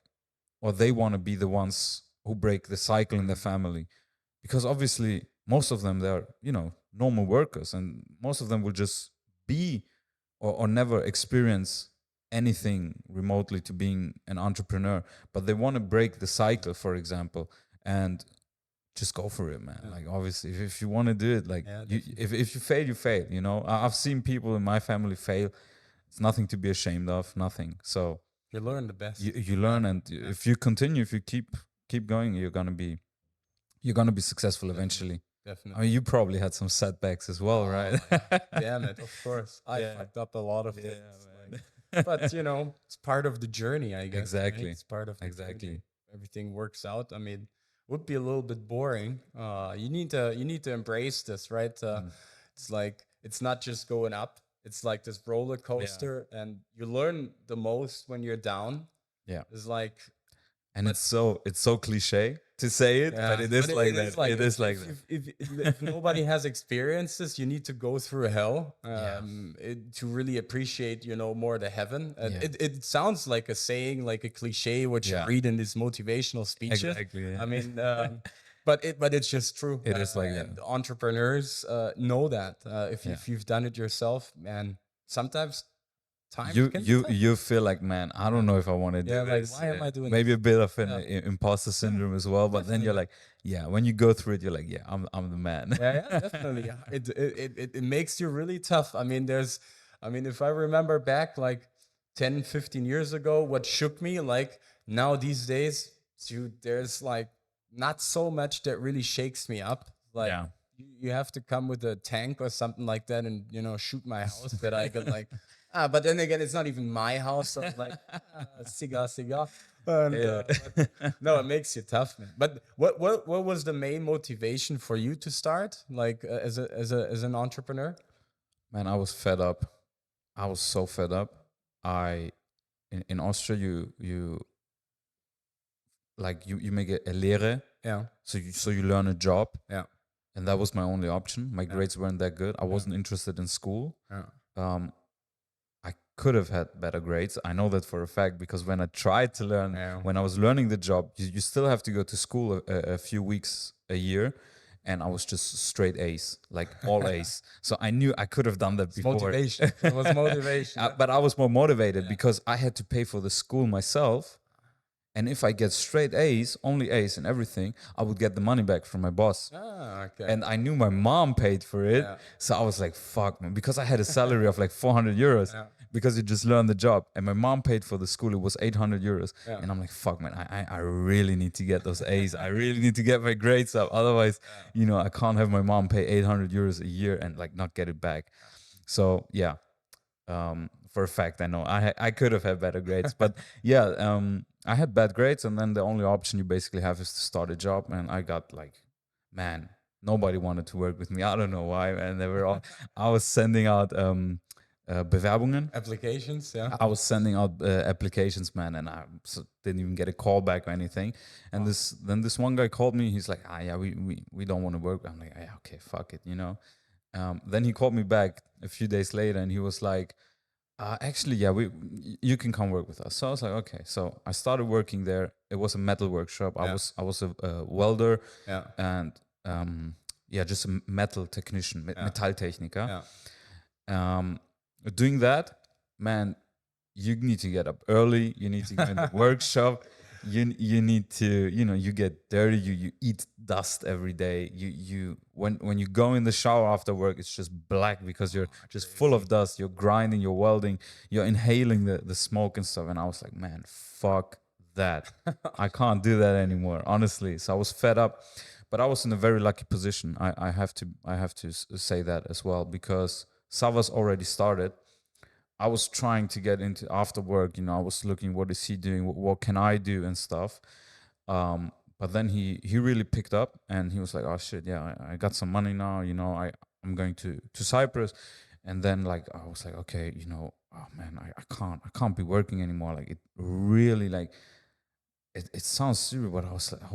or they want to be the ones who break the cycle in their family, because obviously most of them, they're, you know, normal workers, and most of them will just be or never experience anything remotely to being an entrepreneur, but they want to break the cycle, for example, and just go for it, man. Like, obviously, if you want to do it, like, if you fail, you fail, you know. I've seen people in my family fail. It's nothing to be ashamed of, nothing. So you learn the best. You learn, and if you continue, if you keep going, you're gonna be successful eventually. Definitely. I mean, you probably had some setbacks as well, right? Damn it, of course. I fucked up a lot of things. But, you know, it's part of the journey, I guess. Exactly. Right? It's part of the journey. Everything works out. I mean, would be a little bit boring. You need to embrace this, right? It's like, it's not just going up. It's like this roller coaster, and you learn the most when you're down. Yeah. It's like, and it's so cliche to say it, but it is like that. It is like that. If nobody has experienced, you need to go through hell to really appreciate, you know, more the heaven. It sounds like a saying, like a cliche, what you read in these motivational speeches. Exactly. Yeah. I mean, but it's just true. It is like that. Entrepreneurs know that. If you've done it yourself, man, sometimes you feel like, man, I don't know if I want to do this. Like, why am I doing maybe this? a bit of an imposter syndrome as well, but then you're like, when you go through it, you're like, I'm the man. Definitely. It makes you really tough. I mean, if I remember back like 10, 15 years ago, what shook me, like, now these days, there's like not so much that really shakes me up. Like, you have to come with a tank or something like that and, you know, shoot my house that I could like. But then again, it's not even my house. So I'm like, cigar. And, no, it makes you tough, man. But what was the main motivation for you to start, like, as an entrepreneur? Man, I was fed up. I was so fed up. In Austria, you make a Lehre. Yeah. So you learn a job. Yeah. And that was my only option. My grades weren't that good. I wasn't interested in school. Yeah. I could have had better grades. I know that for a fact, because when I tried to learn, when I was learning the job, you still have to go to school a few weeks a year. And I was just straight A's, like all A's. So I knew I could have done that before. Motivation. It was motivation. But I was more motivated because I had to pay for the school myself. And if I get straight A's, only A's and everything, I would get the money back from my boss. Okay. And I knew my mom paid for it. Yeah. So I was like, fuck, man. Because I had a salary of like 400 euros because you just learned the job. And my mom paid for the school. It was 800 euros. Yeah. And I'm like, fuck, man, I really need to get those A's. I really need to get my grades up. Otherwise, you know, I can't have my mom pay 800 euros a year and like not get it back. So, yeah. For a fact, I know I could have had better grades. But yeah, I had bad grades, and then the only option you basically have is to start a job. And I got like, man, nobody wanted to work with me. I don't know why. And they were all, I was sending out Bewerbungen. Applications, yeah. I was sending out applications, man, and I didn't even get a call back or anything. And this one guy called me. He's like, we don't want to work. I'm like, okay, fuck it, you know. Then he called me back a few days later, and he was like, actually, you can come work with us. So I was like, okay. So I started working there. It was a metal workshop. I was a welder, and just a metal technician, Metalltechniker. Doing that, man, you need to get up early. You need to go in the workshop. You need to, you know, you get dirty. You eat dust every day. When you go in the shower after work, it's just black because you're just full of dust. You're grinding, you're welding, you're inhaling the smoke and stuff. And I was like, man, fuck that. I can't do that anymore, honestly. So I was fed up, but I was in a very lucky position. I have to say that as well, because Savas already started. I was trying to get into after work, I was looking, what is he doing? What can I do and stuff. But then he really picked up, and he was like, oh shit, yeah, I got some money now, I'm going to Cyprus. And then like, I was like, okay, oh man, I can't be working anymore. Like it really like, it sounds stupid, but I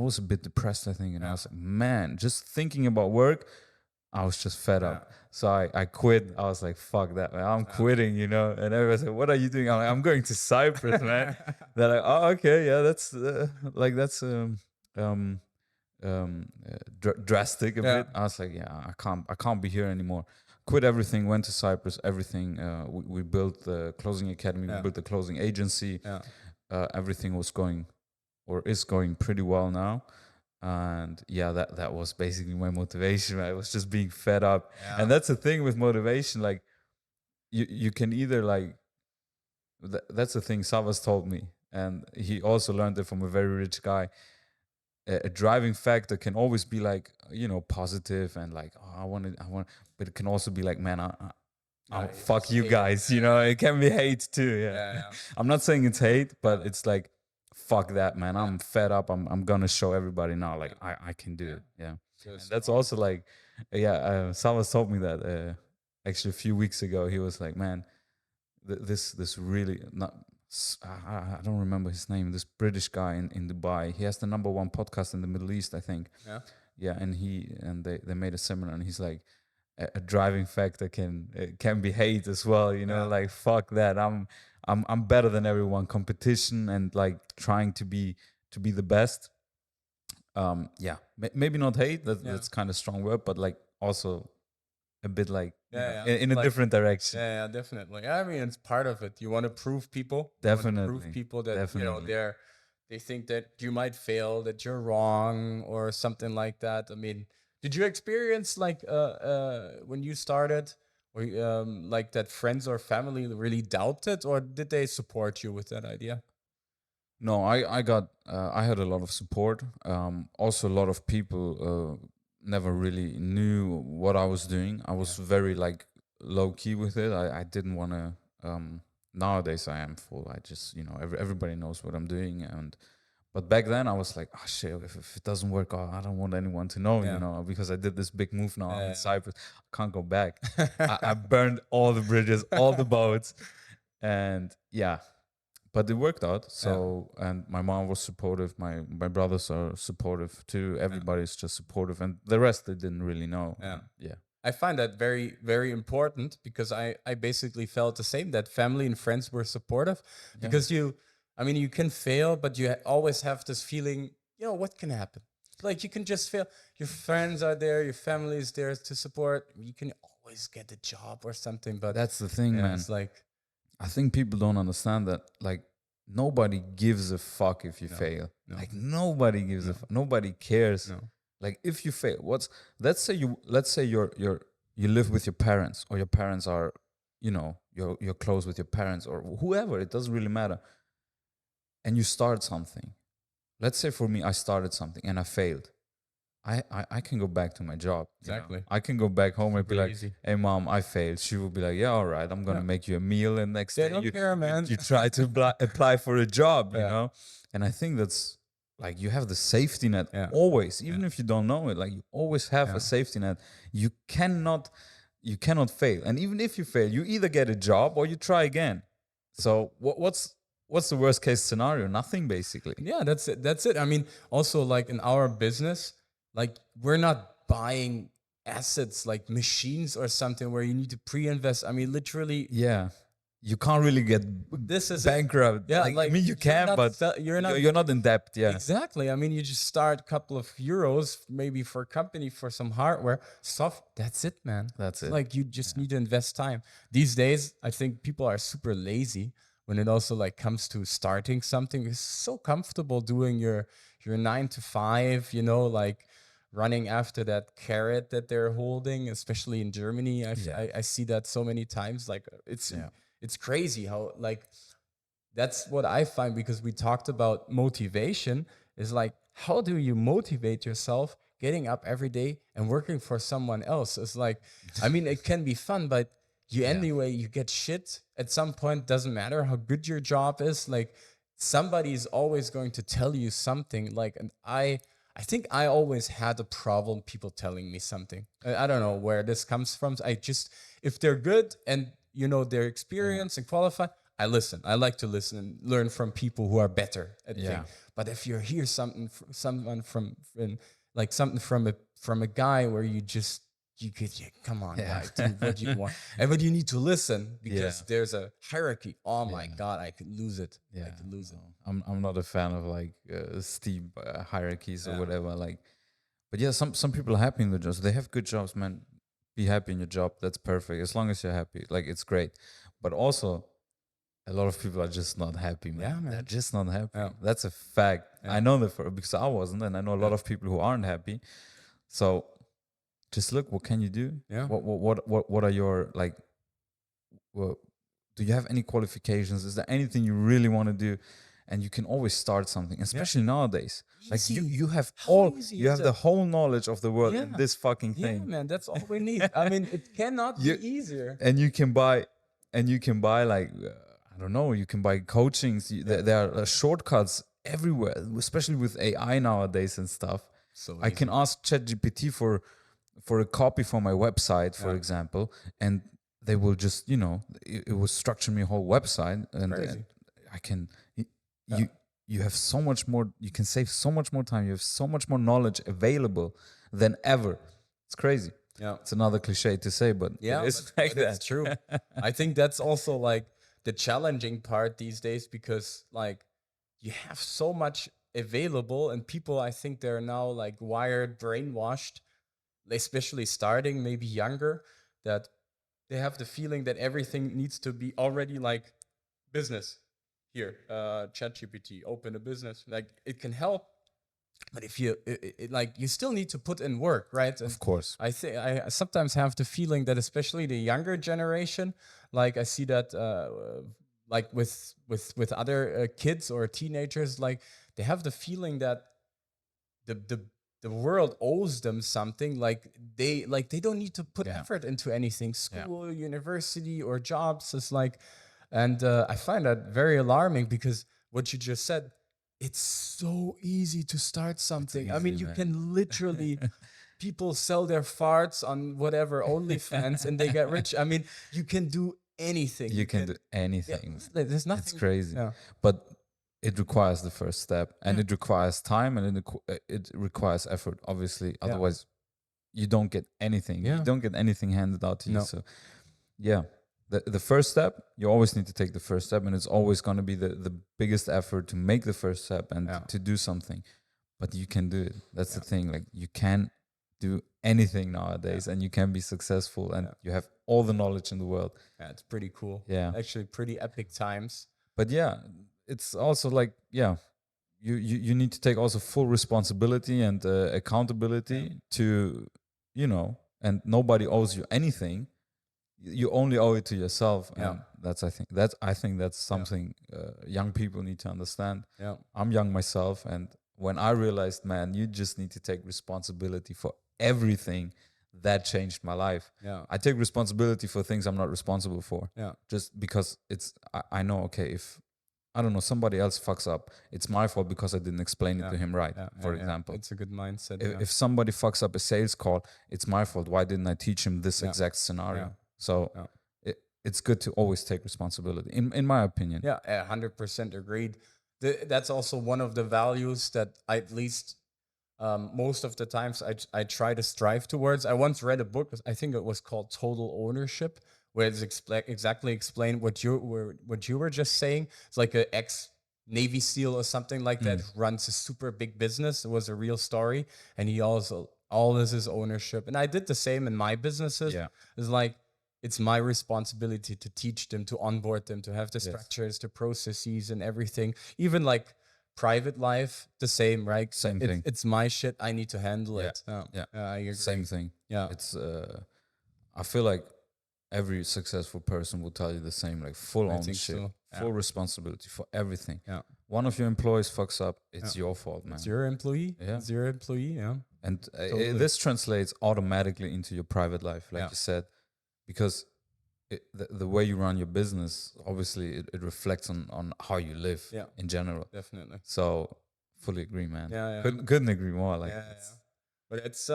was a bit depressed, I think. And I was like, man, just thinking about work, I was just fed up. So I quit. I was like, fuck that, man. I'm quitting, And everyone's like, what are you doing? I'm like, I'm going to Cyprus, man. They're like, oh, okay, yeah, that's drastic a bit. I was like, yeah, I can't be here anymore. Quit everything, went to Cyprus, everything. We built the closing academy, we built the closing agency. Everything was going, or is going pretty well now. And yeah, that was basically my motivation. I was just being fed up. And that's the thing with motivation, like you can either like, that's the thing Savas told me, and he also learned it from a very rich guy. A driving factor can always be like, positive and like, oh, I want, but it can also be like, man, fuck you guys, it can be hate too. I'm not saying it's hate, but it's like, fuck that, man. I'm fed up. I'm gonna show everybody now, like I can do it. And that's also like, someone told me that actually a few weeks ago. He was like, man, this really not. I don't remember his name. This British guy in Dubai. He has the #1 podcast in the Middle East, I think. And they made a seminar, and he's like, a driving factor can be hate as well. Like fuck that. I'm better than everyone. Competition and like trying to be the best. Maybe not hate. That's kind of strong word, but like also a bit like in a like, different direction. Yeah, definitely. I mean, it's part of it. You want to prove people. Definitely. Prove people that they think that you might fail, that you're wrong, or something like that. I mean, did you experience like when you started, or like that friends or family really doubted, or did they support you with that idea? No, I had a lot of support. Also, a lot of people never really knew what I was doing. I was very like low key with it. I didn't want to. Nowadays, I am full. I just everybody knows what I'm doing, but back then I was like, oh shit, if it doesn't work out, I don't want anyone to know, because I did this big move now in Cyprus. I can't go back. I burned all the bridges, all the boats, and but it worked out. So, and my mom was supportive. My brothers are supportive too. Everybody's just supportive, and the rest they didn't really know. I find that very, very important, because I basically felt the same, that family and friends were supportive, because you can fail, but you always have this feeling, what can happen? Like you can just fail. Your friends are there, your family is there to support. You can always get a job or something, but that's the thing, man. It's like, I think people don't understand that, like, nobody gives a fuck if you fail. Like nobody gives a fuck. Nobody cares. Like if you fail, let's say you live with your parents, or your parents are, you're close with your parents or whoever, it doesn't really matter. And you start something. Let's say for me, I started something and I failed. I can go back to my job. Exactly. I can go back home and be like, easy. hey mom, I failed. She will be like, yeah, all right, I'm gonna make you a meal, and next day don't care, man. You try to apply for a job, you know? And I think that's like, you have the safety net always, even if you don't know it, like you always have a safety net. You cannot fail. And even if you fail, you either get a job or you try again. So what's the worst case scenario? Nothing, basically. Yeah, that's it. I mean, also like in our business, like we're not buying assets like machines or something where you need to pre-invest. I mean, literally. Yeah. You can't really get bankrupt. Yeah, like, I mean, you can, but you're not in debt. Yeah, exactly. I mean, you just start a couple of euros, maybe for a company, for some hardware stuff. That's it, man. That's it. Like you just need to invest time. These days, I think people are super lazy when it also like comes to starting something. It's so comfortable doing your 9 to 5, like running after that carrot that they're holding, especially in Germany. I see that so many times. Like it's crazy how, like, that's what I find, because we talked about motivation, is like, how do you motivate yourself getting up every day and working for someone else? It's like, I mean, it can be fun, but anyway, you get shit at some point. Doesn't matter how good your job is. Like somebody is always going to tell you something. Like, and I think I always had a problem people telling me something. I don't know where this comes from. I just, if they're good and their experience and qualified, I listen. I like to listen and learn from people who are better at things. But if you hear something from a guy where you could come on, guy, dude, what do you want? But you need to listen because there's a hierarchy. Oh my God, I could lose it. I could lose it. I'm not a fan of like steep hierarchies or whatever. Like, but yeah, some people are happy in their jobs. They have good jobs, man. Be happy in your job. That's perfect. As long as you're happy, like it's great. But also, a lot of people are just not happy, man. Yeah, man. They're just not happy. That's a fact. I know that because I wasn't, and I know a lot of people who aren't happy. So just look, what can you do? Yeah. What are your like? Well, do you have any qualifications? Is there anything you really want to do? And you can always start something, especially nowadays. Like you have the whole knowledge of the world in this fucking thing. Yeah, man, that's all we need. I mean, it cannot be easier. And you can buy like I don't know. You can buy coachings. There are shortcuts everywhere, especially with AI nowadays and stuff. So I can ask ChatGPT for a copy for my website, for example, and they will just it will structure me a whole website, and I can. You have so much more. You can save so much more time. You have so much more knowledge available than ever. It's crazy. Yeah, it's another cliche to say, but it's like that. It's true. I think that's also like the challenging part these days because like you have so much available, and people, I think they're now like wired, brainwashed, especially starting maybe younger, that they have the feeling that everything needs to be already like business. Here, ChatGPT, open a business. Like it can help, but if you like, you still need to put in work, right? And of course. I think I sometimes have the feeling that especially the younger generation, like I see that, like with other kids or teenagers, like they have the feeling that the world owes them something. Like they don't need to put effort into anything. School, university, or jobs is like. And I find that very alarming because what you just said, it's so easy to start something. Easy, I mean, you can literally, people sell their farts on whatever, OnlyFans, and they get rich. I mean, you can do anything. You can do anything. Yeah, there's nothing. It's crazy. Yeah. But it requires the first step, and it requires time, and it requires effort, obviously. Otherwise, you don't get anything. You don't get anything handed out to you. So, yeah. The first step, you always need to take the first step, and it's always going to be the biggest effort to make the first step and to do something. But you can do it. That's the thing. Like you can do anything nowadays, and you can be successful, and you have all the knowledge in the world. Yeah, it's pretty cool. Yeah, actually, pretty epic times. But yeah, it's also like you need to take also full responsibility and accountability to and nobody owes you anything. You only owe it to yourself, and I think that's something young people need to understand. I'm young myself, and when I realized, man, you just need to take responsibility for everything, that changed my life. I take responsibility for things I'm not responsible for. Just because I know, okay, if I don't know, somebody else fucks up, it's my fault because I didn't explain it to him right, for example. It's a good mindset. If somebody fucks up a sales call, it's my fault. Why didn't I teach him this exact scenario? So it's good to always take responsibility, in my opinion. Yeah, 100% agreed. That's also one of the values that I, at least most of the times I try to strive towards. I once read a book, I think it was called Total Ownership, where it's exactly explained what you were just saying. It's like an ex-Navy SEAL or something like that who runs a super big business. It was a real story, and he also, all this is ownership. And I did the same in my businesses. It's like, it's my responsibility to teach them, to onboard them, to have the structures, the processes, and everything. Even like private life, the same, right? Same thing. It's my shit. I need to handle it. I agree. Same thing. Yeah. It's I feel like every successful person will tell you the same, like full ownership, full responsibility for everything. One of your employees fucks up, it's your fault, man. It's your employee. It's your employee. And this translates automatically into your private life, like you said. Because the way you run your business, obviously it reflects on how you live Yeah. in general. Definitely. So fully agree, man. Yeah. Couldn't agree more. Like, Yeah. But it's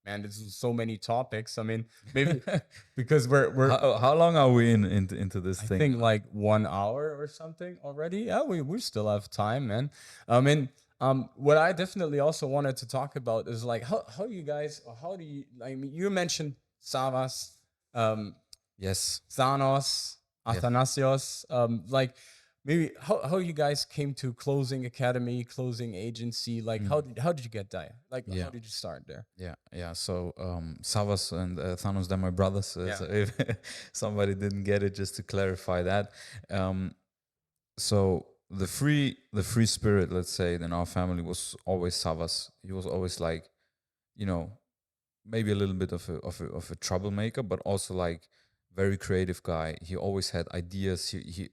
man, there's so many topics. I mean, maybe because we're how long are we into this I thing? think like 1 hour or something already. Yeah, we still have time, man. And what I definitely also wanted to talk about is like how you guys, or how do you, I mean, you mentioned Savas, Yes. Thanos, Athanasios, like maybe how you guys came to closing academy, closing agency, like how did you get there? Like how did you start there? Yeah. So Savas and Thanos, they're my brothers. So if somebody didn't get it, just to clarify that. So the free spirit, let's say, in our family was always Savas. He was always like, maybe a little bit of a troublemaker, but also like very creative guy. He always had ideas. He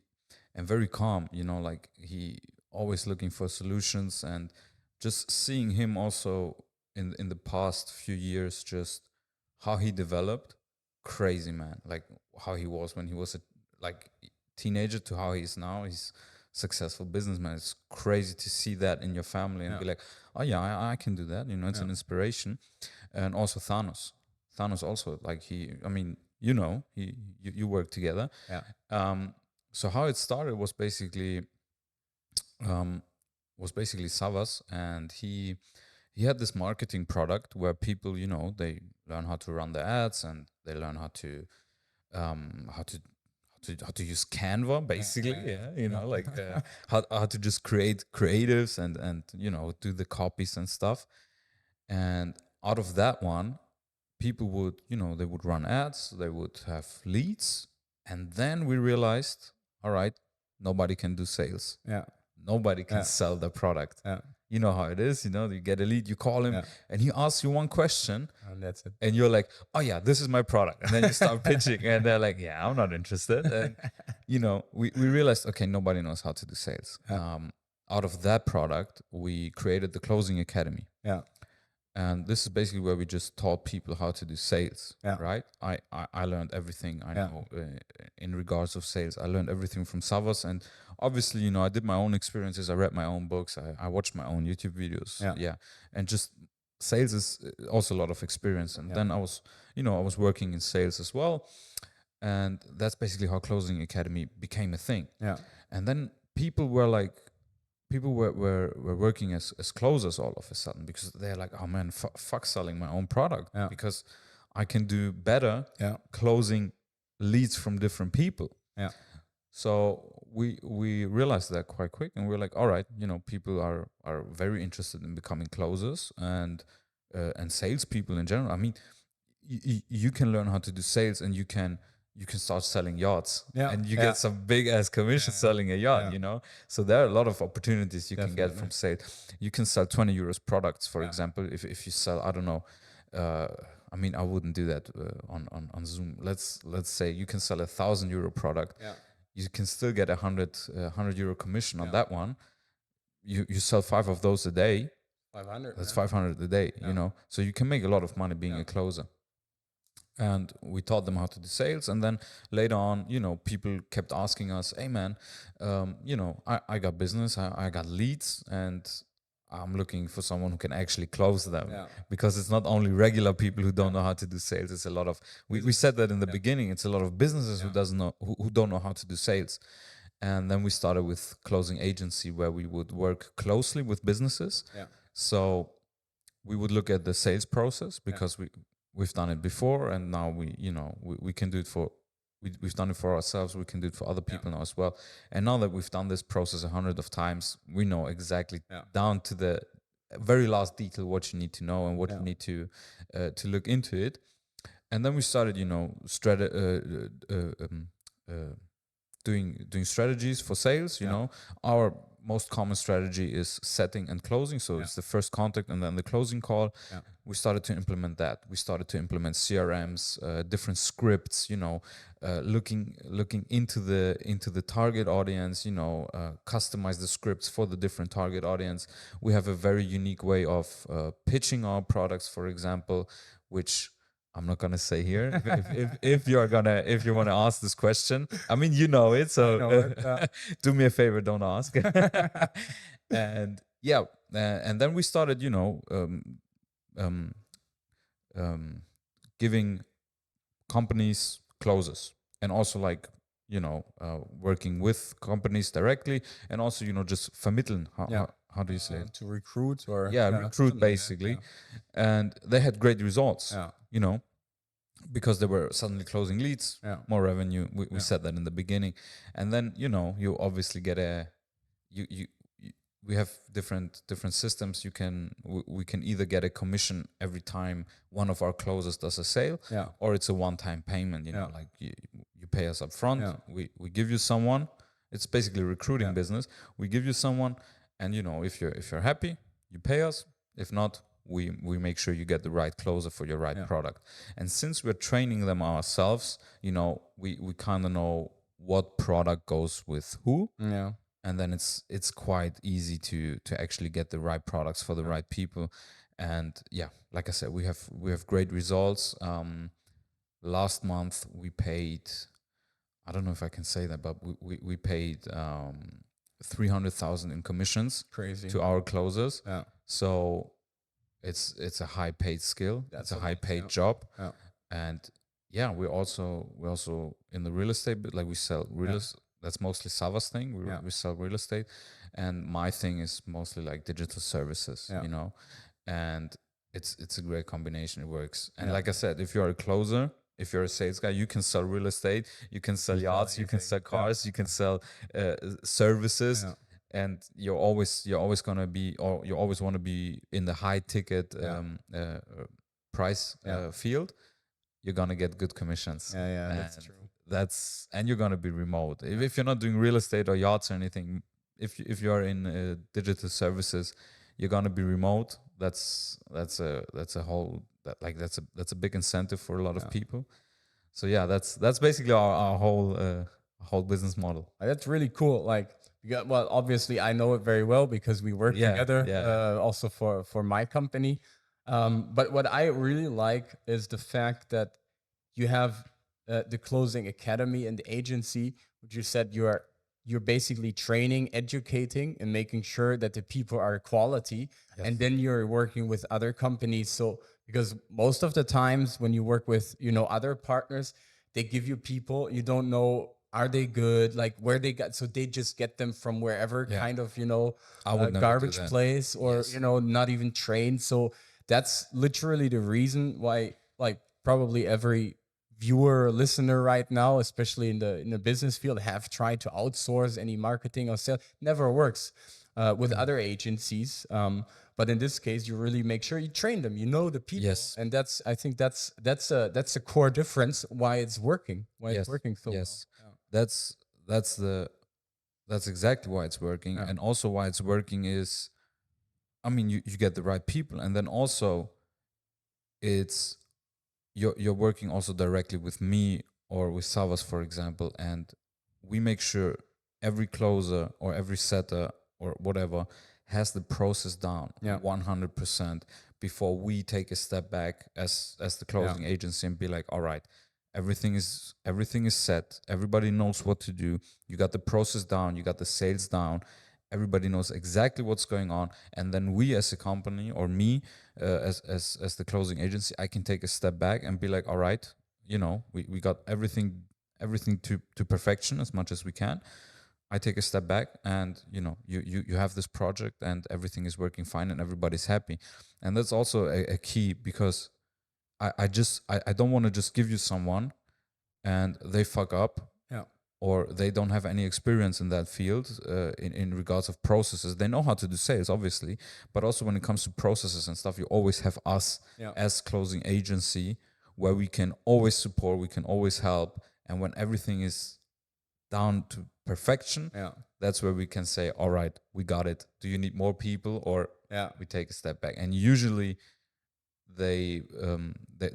and very calm. Like he always looking for solutions, and just seeing him also in the past few years, just how he developed, crazy, man. Like how he was when he was a like teenager to how he is now. He's successful businessman. It's crazy to see that in your family and be like, oh yeah, I can do that. It's an inspiration. And also Thanos also, like he you work together. So how it started was basically Savas, and he had this marketing product where people, they learn how to run the ads, and they learn how to how to use Canva, basically. Like how to just create creatives and do the copies and stuff. And out of that one, people would, they would run ads, they would have leads, and then we realized, all right, nobody can do sales. Nobody can sell the product. You know how it is. You get a lead, you call him, and he asks you one question, And that's it. and you're like, oh yeah, this is my product. And then you start pitching, and they're like, yeah, I'm not interested. And we realized, okay, nobody knows how to do sales. Out of that product, we created the Closing Academy. And this is basically where we just taught people how to do sales, right? I learned everything I know in regards of sales. I learned everything from Savas, and obviously, I did my own experiences. I read my own books. I watched my own YouTube videos. And just sales is also a lot of experience. And then I was working in sales as well, and that's basically how Closing Academy became a thing. And then people were working as closers all of a sudden, because they're like, oh man, fuck selling my own product, because I can do better closing leads from different people. So we realized that quite quick, and we're like, all right, people are very interested in becoming closers and salespeople in general. I mean, you can learn how to do sales, and you can start selling yachts, and you get some big ass commission selling a yacht. So there are a lot of opportunities you can get from sales. You can sell 20 euros products, for example. If you sell, I don't know, I mean, I wouldn't do that on Zoom. Let's say you can sell €1,000 product. You can still get €100 commission on that one. You sell 5 of those a day. 500. That's 500 a day. So you can make a lot of money being a closer. And we taught them how to do sales. And then later on, people kept asking us, hey man, I got business, I got leads, and I'm looking for someone who can actually close them. Because it's not only regular people who don't know how to do sales. It's a lot of, we said that in the beginning, it's a lot of businesses who don't know how to do sales. And then we started with Closing Agency, where we would work closely with businesses. So we would look at the sales process, because we've done it before, and now we can do it we've done it for ourselves. We can do it for other people now as well. And now that we've done this process 100 of times, we know exactly down to the very last detail what you need to know and what you need to look into it. And then we started, doing strategies for sales. Our most common strategy is setting and closing. So it's the first contact and then the closing call. We started to implement that. We started to implement CRMs, different scripts, looking into the target audience, customize the scripts for the different target audience. We have a very unique way of pitching our products, for example, which, I'm not gonna say here. If you want to ask this question, I mean, you know it. So I know it, do me a favor, don't ask. And yeah, and then we started, um, giving companies closes, and also like working with companies directly, and also just vermitteln. How do you say it? To recruit or Recruit something like that, basically. And they had great results. Because they were suddenly closing leads, more revenue. We said that in the beginning, and then you obviously get we have different systems. We can either get a commission every time one of our closers does a sale, or it's a one-time payment. Like you pay us up front. We give you someone. It's basically a recruiting business. We give you someone, and if you're happy, you pay us. If not, we make sure you get the right closer for your right product. And since we're training them ourselves, we kind of know what product goes with who. And then it's quite easy to actually get the right products for the right people. And like I said, we have great results. Last month we paid, I don't know if I can say that, but we paid 300,000 in commissions. Crazy. To our closers. So it's a high paid skill. It's a high paid job. And we're also in the real estate, but like we sell real estate. That's mostly Sava's thing. We sell real estate, and my thing is mostly like digital services, and it's a great combination. It works. And like I said, if you're a closer, if you're a sales guy, you can sell real estate, you can sell yachts, you can sell cars, you can sell services. And you're always gonna be, or you always want to be in the high ticket price field. You're gonna get good commissions. That's true. And you're gonna be remote. If you're not doing real estate or yachts or anything, if you're in digital services, you're gonna be remote. That's a big incentive for a lot of people. So that's basically our whole business model. That's really cool. Like, well, obviously I know it very well because we work together. Also for my company. But what I really like is the fact that you have the closing academy and the agency, which you said you're basically training, educating, and making sure that the people are quality. And then you're working with other companies. So because most of the times when you work with other partners, they give you people you don't know, are they good, like where they got, so they just get them from wherever kind of garbage place, or not even trained. So that's literally the reason why, like, probably every viewer or listener right now, especially in the business field, have tried to outsource any marketing or sales. Never works with other agencies. But in this case, you really make sure you train them, the people. And I think that's a core difference why it's working. It's working so well. That's exactly why it's working. And also why it's working is, I mean, you get the right people, and then also you're working also directly with me or with Savas, for example, and we make sure every closer or every setter or whatever has the process down 100% before we take a step back as the closing agency and be like, all right, everything is set, everybody knows what to do, you got the process down, you got the sales down, everybody knows exactly what's going on. And then we as a company, or me as the closing agency, I can take a step back and be like, all right, we got everything to perfection as much as we can. I take a step back, and you have this project and everything is working fine and everybody's happy. And that's also a key, because I don't want to just give you someone and they fuck up, or they don't have any experience in that field in regards of processes. They know how to do sales, obviously, but also when it comes to processes and stuff, you always have us as closing agency, where we can always support, we can always help. And when everything is down to perfection, that's where we can say, all right, we got it. Do you need more people? Or we take a step back. And usually they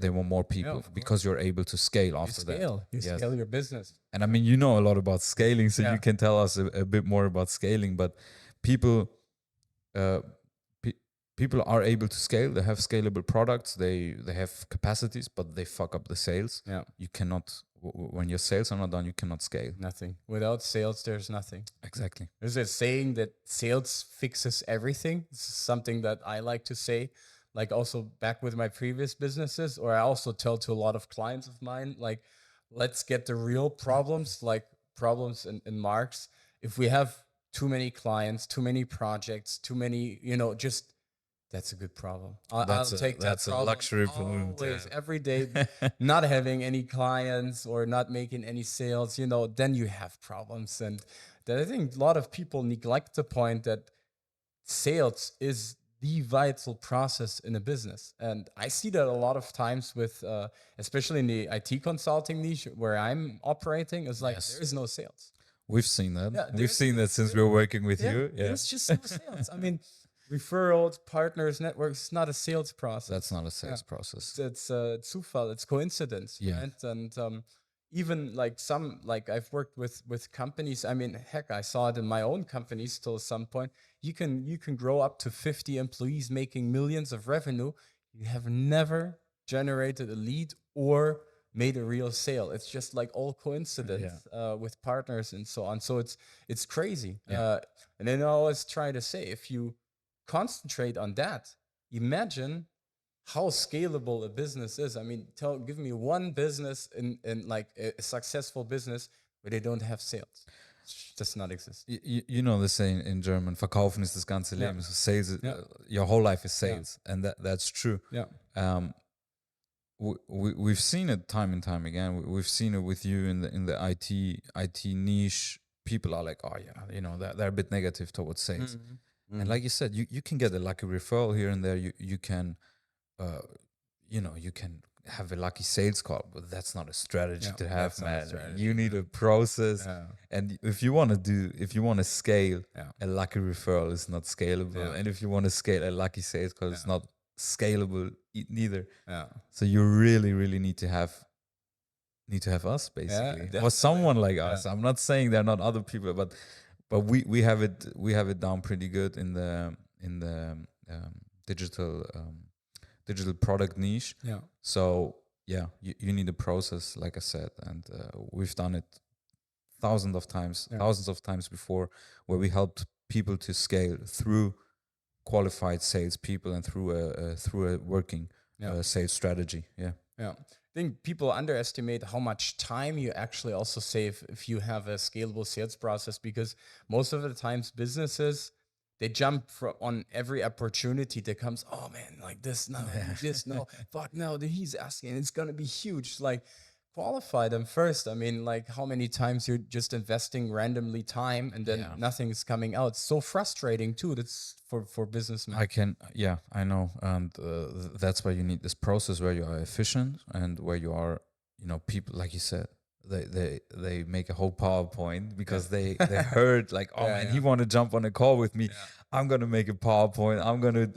want more people, because you're able to scale after that. You scale your business. And I mean, you know a lot about scaling, so you can tell us a bit more about scaling. But people people are able to scale. They have scalable products. They have capacities, but they fuck up the sales. Yeah. You cannot, when your sales are not done, you cannot scale. Nothing. Without sales, there's nothing. Exactly. There's a saying that sales fixes everything. This is something that I like to say, like also back with my previous businesses, or I also tell to a lot of clients of mine, like, let's get the real problems, like problems in marks. If we have too many clients, too many projects, too many, just that's a good problem. I'll take that that's a problem luxury problem. always, every day. Not having any clients or not making any sales, then you have problems. And that I think a lot of people neglect the point that sales is the vital process in a business. And I see that a lot of times with, especially in the IT consulting niche where I'm operating, is like, there is no sales. We've seen that. Yeah, We've seen that since we were working with you. Yeah. There's just no sales. I mean, referrals, partners, networks, it's not a sales process. That's not a sales process. It's Zufall, it's coincidence, right? And even like I've worked with companies. I mean, heck, I saw it in my own companies till some point. You can grow up to 50 employees making millions of revenue. You have never generated a lead or made a real sale. It's just like all coincidence with partners and so on. So it's crazy. And then I always try to say, if you concentrate on that, imagine how scalable a business is. I mean, give me one business in like a successful business where they don't have sales. It does not exist. You know the saying in German, verkaufen ist das ganze Leben. So sales, your whole life is sales. And that's true. Yeah. We've seen it time and time again. We've seen it with you in the IT niche. People are like, oh yeah, they're a bit negative towards sales. Mm-hmm. And like you said, you can get a lucky referral here and there. You can, you can have a lucky sales call, but that's not a strategy to have, man. You need a process. And if you want to scale, a lucky referral is not scalable. And if you want to scale a lucky sales call, it's not scalable neither. So you really, really need to have us, basically, or someone like us. I'm not saying there are not other people, but we have it down pretty good in the digital product niche. So you need a process, like I said, and we've done it thousands of times before, where we helped people to scale through qualified salespeople and through a working sales strategy. I think people underestimate how much time you actually also save if you have a scalable sales process, because most of the times businesses, they jump on every opportunity that comes. Oh man, like this, no, this, no, fuck no, he's asking, it's going to be huge. Like, qualify them first. I mean, like, how many times you're just investing randomly time and then nothing is coming out. So frustrating too. That's for businessmen. I know. And that's why you need this process where you are efficient and where you are, people, like you said, they make a whole PowerPoint because they heard like, oh man, he want to jump on a call with me. I'm gonna make a PowerPoint.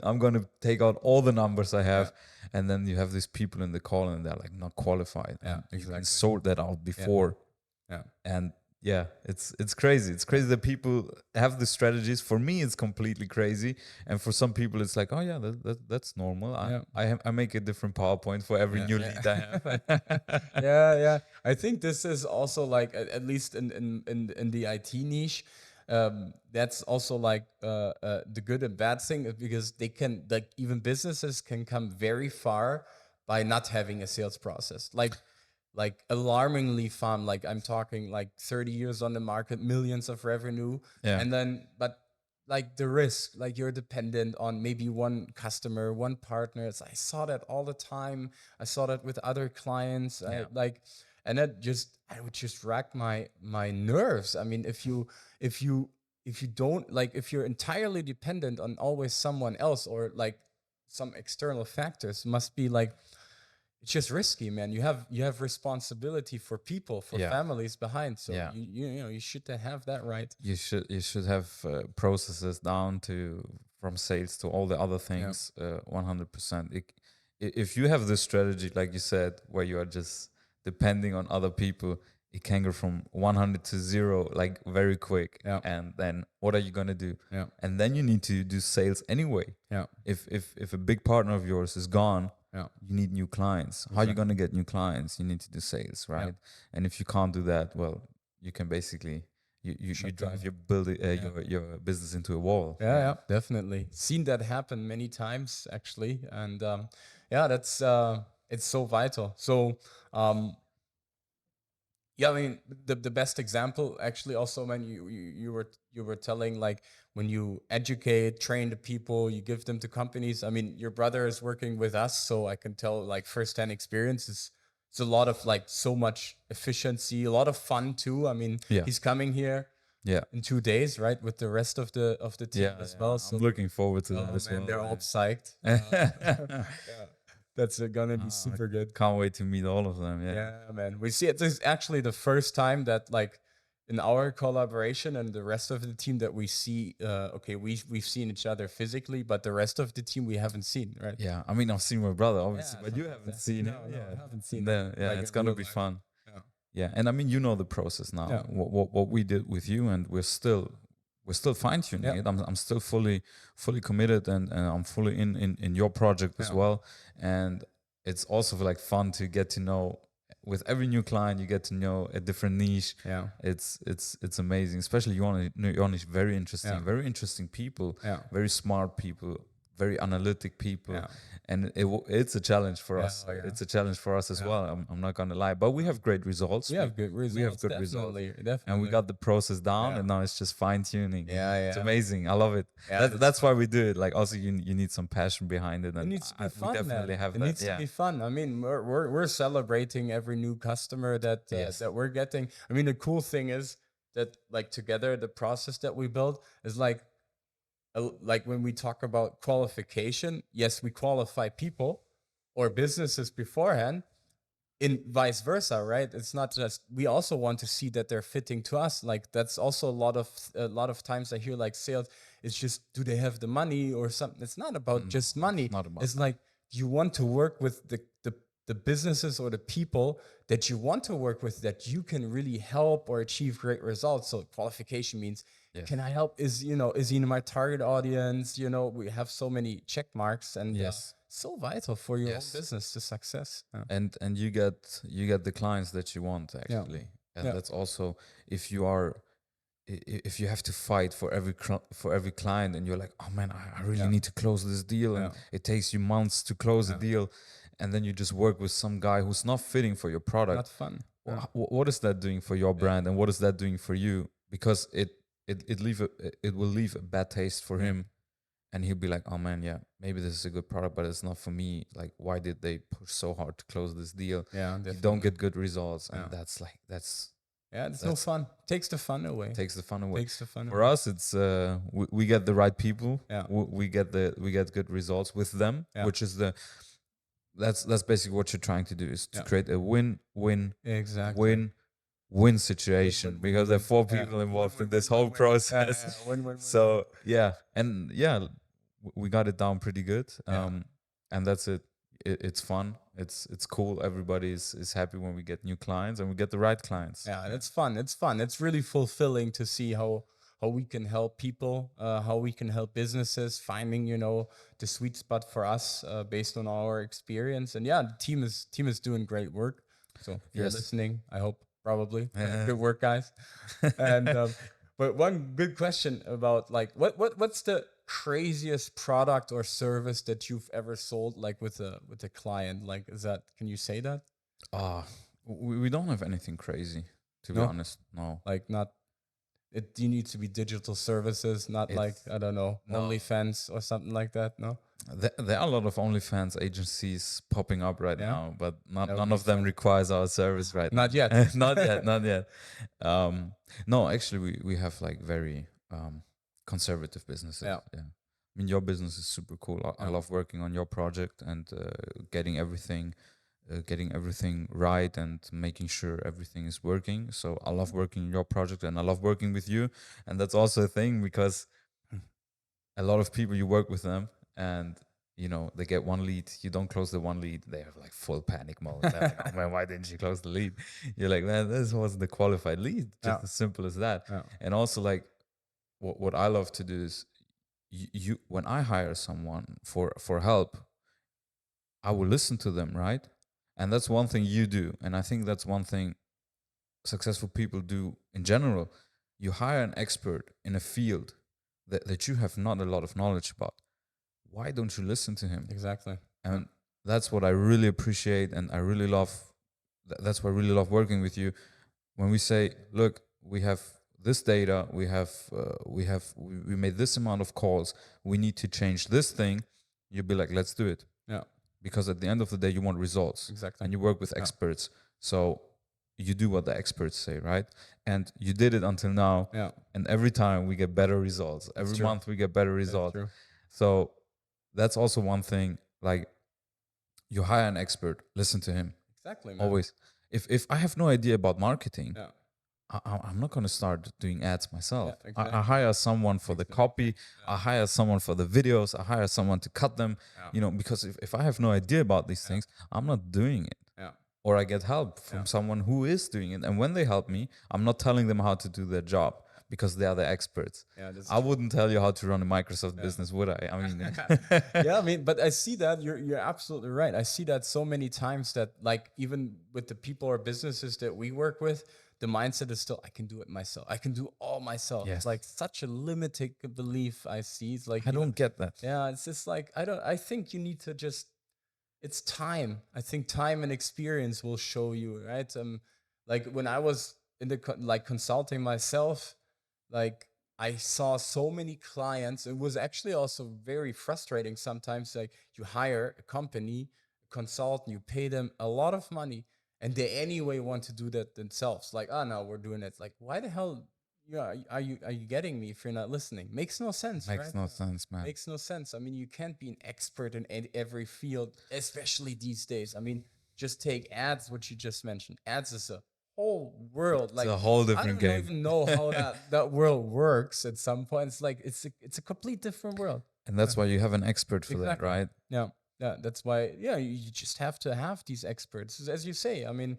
I'm gonna take out all the numbers I have, and then you have these people in the call and they're like not qualified. You can sort that out before. And it's crazy. It's crazy that people have the strategies. For me, it's completely crazy, and for some people, it's like, oh yeah, that's normal. I make a different PowerPoint for every new lead I have. I think this is also like, at least in the IT niche, that's also like the good and bad thing, because they can, like, even businesses can come very far by not having a sales process. Like alarmingly fun. Like, I'm talking like 30 years on the market, millions of revenue. And then, but like the risk, like you're dependent on maybe one customer, one partner. I saw that all the time. I saw that with other clients. And I would just rack my nerves. I mean, if you don't, like, if you're entirely dependent on always someone else or like some external factors, must be like, it's just risky, man. You have responsibility for people, for families behind. So you should have that right. You should have processes down from sales to all the other things. 100%. If you have this strategy, like you said, where you are just depending on other people, it can go from 100 to 0 like very quick. Yeah. And then what are you gonna do? Yeah. And then you need to do sales anyway. Yeah. If a big partner of yours is gone, Yeah. you need new clients. How are you gonna get new clients? You need to do sales, right? And if you can't do that, well, you can basically you drive your your business into a wall. Yeah, definitely. Seen that happen many times actually, and that's it's so vital. So, yeah, I mean the best example actually also when you were telling like when you educate, train the people, you give them to companies. I mean, your brother is working with us, so I can tell like firsthand experiences. It's a lot of like so much efficiency, a lot of fun too. I mean, Yeah. he's coming here in 2 days, right, with the rest of the team as well. So I'm looking forward to that as well. they're all psyched. That's gonna be super good. Can't wait to meet all of them. Yeah, man. We see it. This is actually the first time that like in our collaboration and the rest of the team that we see. Okay, we've seen each other physically, but the rest of the team we haven't seen, right? Yeah, I mean, I've seen my brother, obviously, but you haven't seen him. No, I haven't seen Then, him, yeah, like it's in gonna real be life. fun. Yeah. Yeah, and I mean, you know the process now. Yeah. What we did with you, and we're still fine tuning it. I'm still fully committed, and I'm fully in your project as well. And it's also like fun to get to know. With every new client, you get to know a different niche. Yeah. It's amazing. Especially you want very interesting people. Yeah. Very smart people. Very analytic people, and it's a challenge for us. It's a challenge for us as well. I'm not gonna lie, but we have great results. We have good results. We have good definitely, results, definitely. and we got the process down, and now it's just fine tuning. Yeah. It's amazing. I love it. Yeah, that's why we do it. Like also, you need some passion behind it, and it needs to be fun. we definitely have it that. needs to be fun. I mean, we're celebrating every new customer that that we're getting. I mean, the cool thing is that like together, the process that we build is like when we talk about qualification, yes, we qualify people or businesses beforehand, in vice versa, right? It's not just, we also want to see that they're fitting to us. Like that's also a lot of times I hear like sales, it's just, do they have the money or something? It's not about just money. It's like you want to work with the businesses or the people that you want to work with that you can really help or achieve great results. So qualification means, can I help? Is he in my target audience? We have so many check marks, and so vital for your own business to success. And you get the clients that you want actually, and that's also if you have to fight for every client, and you're like, oh man, I really need to close this deal, and it takes you months to close a deal, and then you just work with some guy who's not fitting for your product. Not fun. What is that doing for your brand, and what is that doing for you? Because it will leave a bad taste for him, and he'll be like, oh man, maybe this is a good product, but it's not for me. Like, why did they push so hard to close this deal? You don't get good results, and that's no fun. Takes the fun away. For us, it's we get the right people. We get good results with them, which is that's basically what you're trying to do, is to create a win-win situation, because there are 4 people involved in this whole process. So we got it down pretty good, and that's it. It's fun. It's cool. Everybody is happy when we get new clients, and we get the right clients. It's fun. It's really fulfilling to see how we can help people, how we can help businesses, finding the sweet spot for us based on our experience. And the team is doing great work. So if you're listening, I hope. Probably. Good work, guys. And but one good question about like what's the craziest product or service that you've ever sold, like with a client? Like, can you say that? We don't have anything crazy, to be honest. No. Like not it you need to be digital services, not like, I don't know, OnlyFans or something like that, no? There are a lot of OnlyFans agencies popping up right now, but none of them requires our service right now. Not yet. Not yet. No, actually, we have like very conservative businesses. I mean, your business is super cool. I love working on your project and getting everything right and making sure everything is working. So I love working on your project, and I love working with you. And that's also a thing, because a lot of people, you work with them, and you know, they get one lead, you don't close the one lead, they have like full panic mode. They're like, oh man, why didn't you close the lead? You're like, man, this wasn't the qualified lead. Just as simple as that. And also, like, what I love to do is, you when I hire someone for help, I will listen to them, right? And that's one thing you do, and I think that's one thing successful people do in general. You hire an expert in a field that you have not a lot of knowledge about. Why don't you listen to him? Exactly. And that's what I really appreciate, and I really love. That's why I really love working with you. When we say, look, we have this data, we made this amount of calls, we need to change this thing, you'll be like, let's do it. Yeah. Because at the end of the day, you want results. Exactly. And you work with experts. So you do what the experts say, right? And you did it until now. Yeah. And every time we get better results. Every month we get better results. So that's also one thing. Like, you hire an expert, listen to him. Exactly, man. Always. If I have no idea about marketing, I'm not going to start doing ads myself. Yeah, exactly. I hire someone for the copy. I hire someone for the videos. I hire someone to cut them. You know, because if I have no idea about these things, I'm not doing it. Or I get help from someone who is doing it. And when they help me, I'm not telling them how to do their job, because they are the experts. I wouldn't tell you how to run a Microsoft business, would I? I mean, yeah, I mean, but I see that you're absolutely right. I see that so many times that, like, even with the people or businesses that we work with, the mindset is still, I can do it myself. I can do all myself. It's like such a limited belief I see. It's like, I don't get that. Yeah, it's just like, I think you need to just, it's time. I think time and experience will show you, right? Like when I was in the consulting myself, like, I saw so many clients. It was actually also very frustrating sometimes. Like, you hire a company, a consultant, you pay them a lot of money, and they anyway want to do that themselves. Like, oh no, we're doing it. Like, why the hell are you getting me if you're not listening? Makes no sense. Makes no sense, man. Makes no sense. I mean, you can't be an expert in every field, especially these days. I mean, just take ads, what you just mentioned. Ads is a whole world. Like, it's a whole different game. I don't even know how that world works at some point. It's like, it's a complete different world. And that's why you have an expert for that, right? Yeah. Yeah, that's why, you just have to have these experts. As you say, I mean,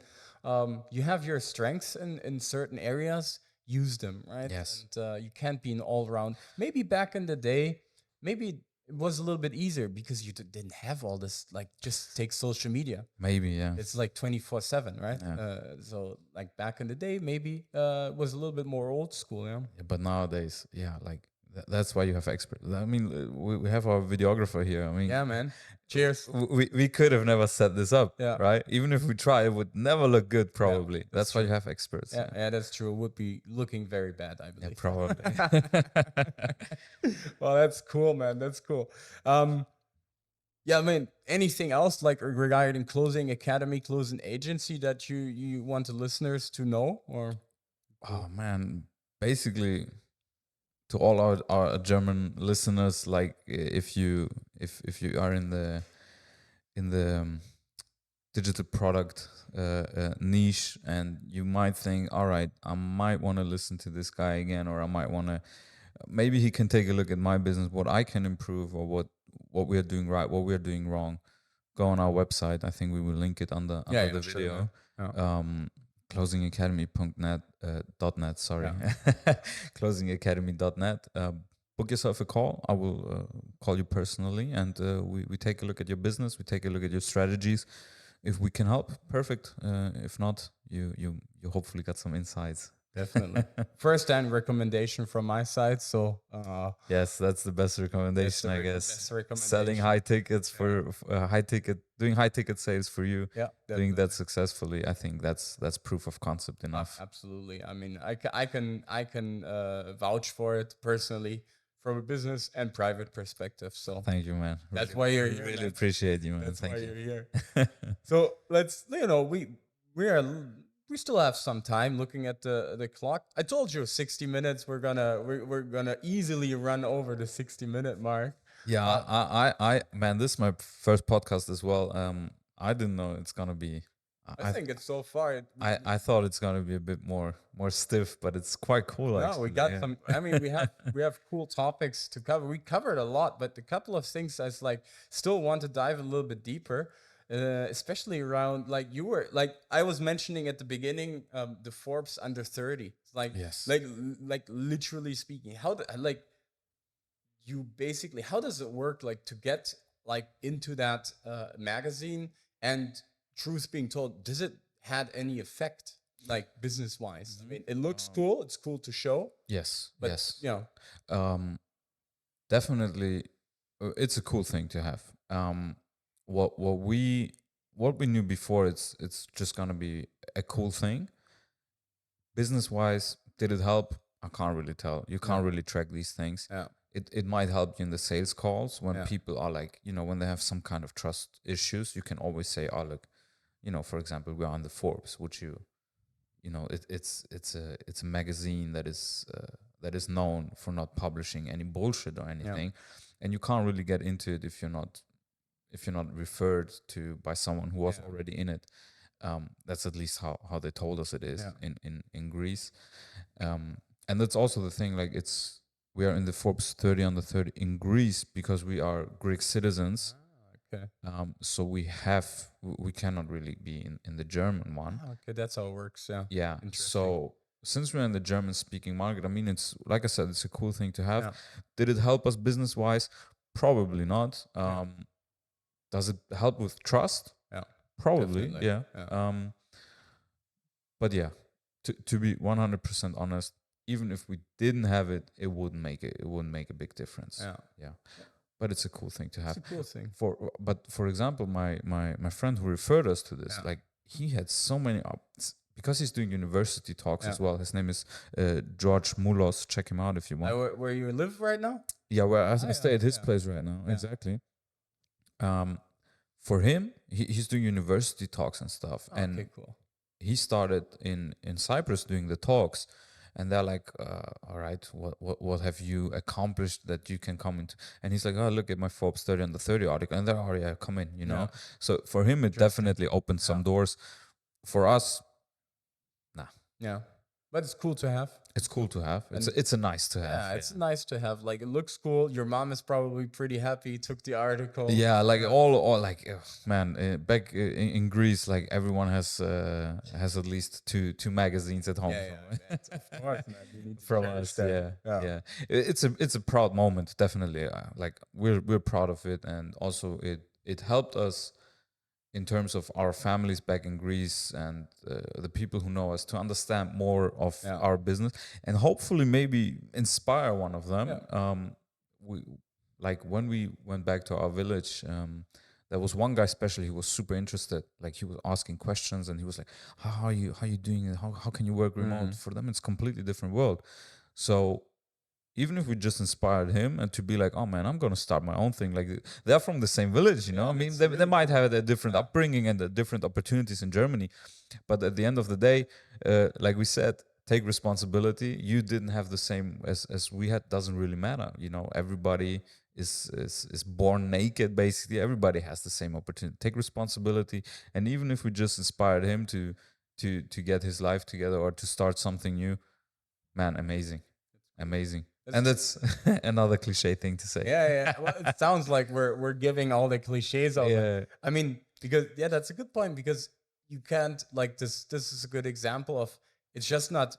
you have your strengths in certain areas, use them, right? Yes. And you can't be an all-round. Maybe back in the day, maybe it was a little bit easier because you didn't have all this, like, just take social media. Maybe, yeah. It's like 24/7, right? Yeah. So like back in the day, maybe it was a little bit more old school, yeah. But nowadays, like, that's why you have experts. I mean, we have our videographer here. I mean, yeah, man. Cheers. We could have never set this up, right? Even if we try, it would never look good, probably. That's why you have experts. Yeah, that's true. It would be looking very bad, I believe. Yeah, probably. Well, that's cool, man. That's cool. Yeah, I mean, anything else, like, regarding Closing Academy, Closing Agency, that you want the listeners to know? Or oh man, basically, to all our German listeners, like, if you are in the digital product niche, and you might think, all right, I might want to listen to this guy again, or I might want to, maybe he can take a look at my business, what I can improve, or what we are doing right, what we are doing wrong. Go on our website. I think we will link it under the video. Sure. Closingacademy.net, .net, sorry. Closingacademy.net. Book yourself a call. I will call you personally, and we take a look at your business. We take a look at your strategies. If we can help, perfect. If not, you hopefully got some insights. Definitely. First-hand recommendation from my side. So yes, that's the best recommendation, I guess. Best recommendation. Selling high tickets for doing high ticket sales for you. Yeah, definitely. Doing that successfully. I think that's proof of concept enough. Absolutely. I mean, I can vouch for it personally from a business and private perspective. So thank you, man. That's why you're here. Really appreciate you, man. That's Thank why you. you're here. So let's, we still have some time. Looking at the clock, I told you 60 minutes. We're gonna easily run over the 60-minute mark. Yeah, I man, this is my first podcast as well. I didn't know it's gonna be. I think it's so far. I thought it's gonna be a bit more stiff, but it's quite cool. No, Actually. we got some. I mean, we have cool topics to cover. We covered a lot, but a couple of things I still want to dive a little bit deeper, especially around like you were like I was mentioning at the beginning, the Forbes under 30. Like Yes. like literally speaking, you basically how does it work like to get like into that magazine? And truth being told, does it had any effect like business wise? I mean, it looks cool. It's cool to show. Yes. But, yes. you know, Definitely, it's a cool thing to have. What we knew before, it's just gonna be a cool thing. Business wise, did it help? I can't really tell. You can't really track these things. Yeah. It might help you in the sales calls when people are like, when they have some kind of trust issues. You can always say, oh look, for example, we're on the Forbes. Would you, it's a magazine that is known for not publishing any bullshit or anything, and you can't really get into it if you're not referred to by someone who was already in it. That's at least how they told us it is in Greece, and that's also the thing. Like we are in the Forbes 30 under 30 in Greece because we are Greek citizens. Okay. So we cannot really be in the German one. Okay, that's how it works. Yeah. Yeah. So since we're in the German speaking market, I mean, it's like I said, it's a cool thing to have. Yeah. Did it help us business wise? Probably not. Does it help with trust? Yeah. Probably. Definitely. Yeah. But yeah, to be 100% honest, even if we didn't have it, it wouldn't make a big difference. Yeah. But it's a cool thing to have. It's a cool thing. But for example, my friend who referred us to this, like he had so many because he's doing university talks as well. His name is George Mulos. Check him out if you want. Where you live right now? Yeah, where I stay at his place right now. Yeah. Exactly. For him, he's doing university talks and stuff. And okay, cool. He started in Cyprus doing the talks. And they're like, all right, what have you accomplished that you can come into? And he's like, oh, look at my Forbes 30 under 30 article. And they're, oh, yeah, come in, Yeah. So for him, it definitely opened some doors. For us, nah. Yeah. But it's cool to have. It's cool to have. It's a nice to have. Yeah, it's nice to have. Like, it looks cool. Your mom is probably pretty happy. Took the article. Yeah, like all like, man, back in Greece, like everyone has at least two magazines at home. Yeah. Of course, man. You need to from us. Yeah. It's a proud moment, definitely. Like we're proud of it, and also it helped us in terms of our families back in Greece and the people who know us to understand more of our business and hopefully maybe inspire one of them. We like when we went back to our village, there was one guy especially who was super interested. Like he was asking questions and he was like, how are you doing it? How can you work remote? For them, it's a completely different world. So even if we just inspired him and to be like, oh man, I'm going to start my own thing. Like they're from the same village, I mean, they might have a different upbringing and different opportunities in Germany. But at the end of the day, like we said, take responsibility. You didn't have the same as we had. Doesn't really matter. Everybody is born naked, basically. Everybody has the same opportunity. Take responsibility. And even if we just inspired him to get his life together or to start something new, man, amazing. And that's another cliche thing to say. Yeah. Well, it sounds like we're giving all the cliches out. Yeah. I mean, because that's a good point, because you can't like this is a good example of it's just not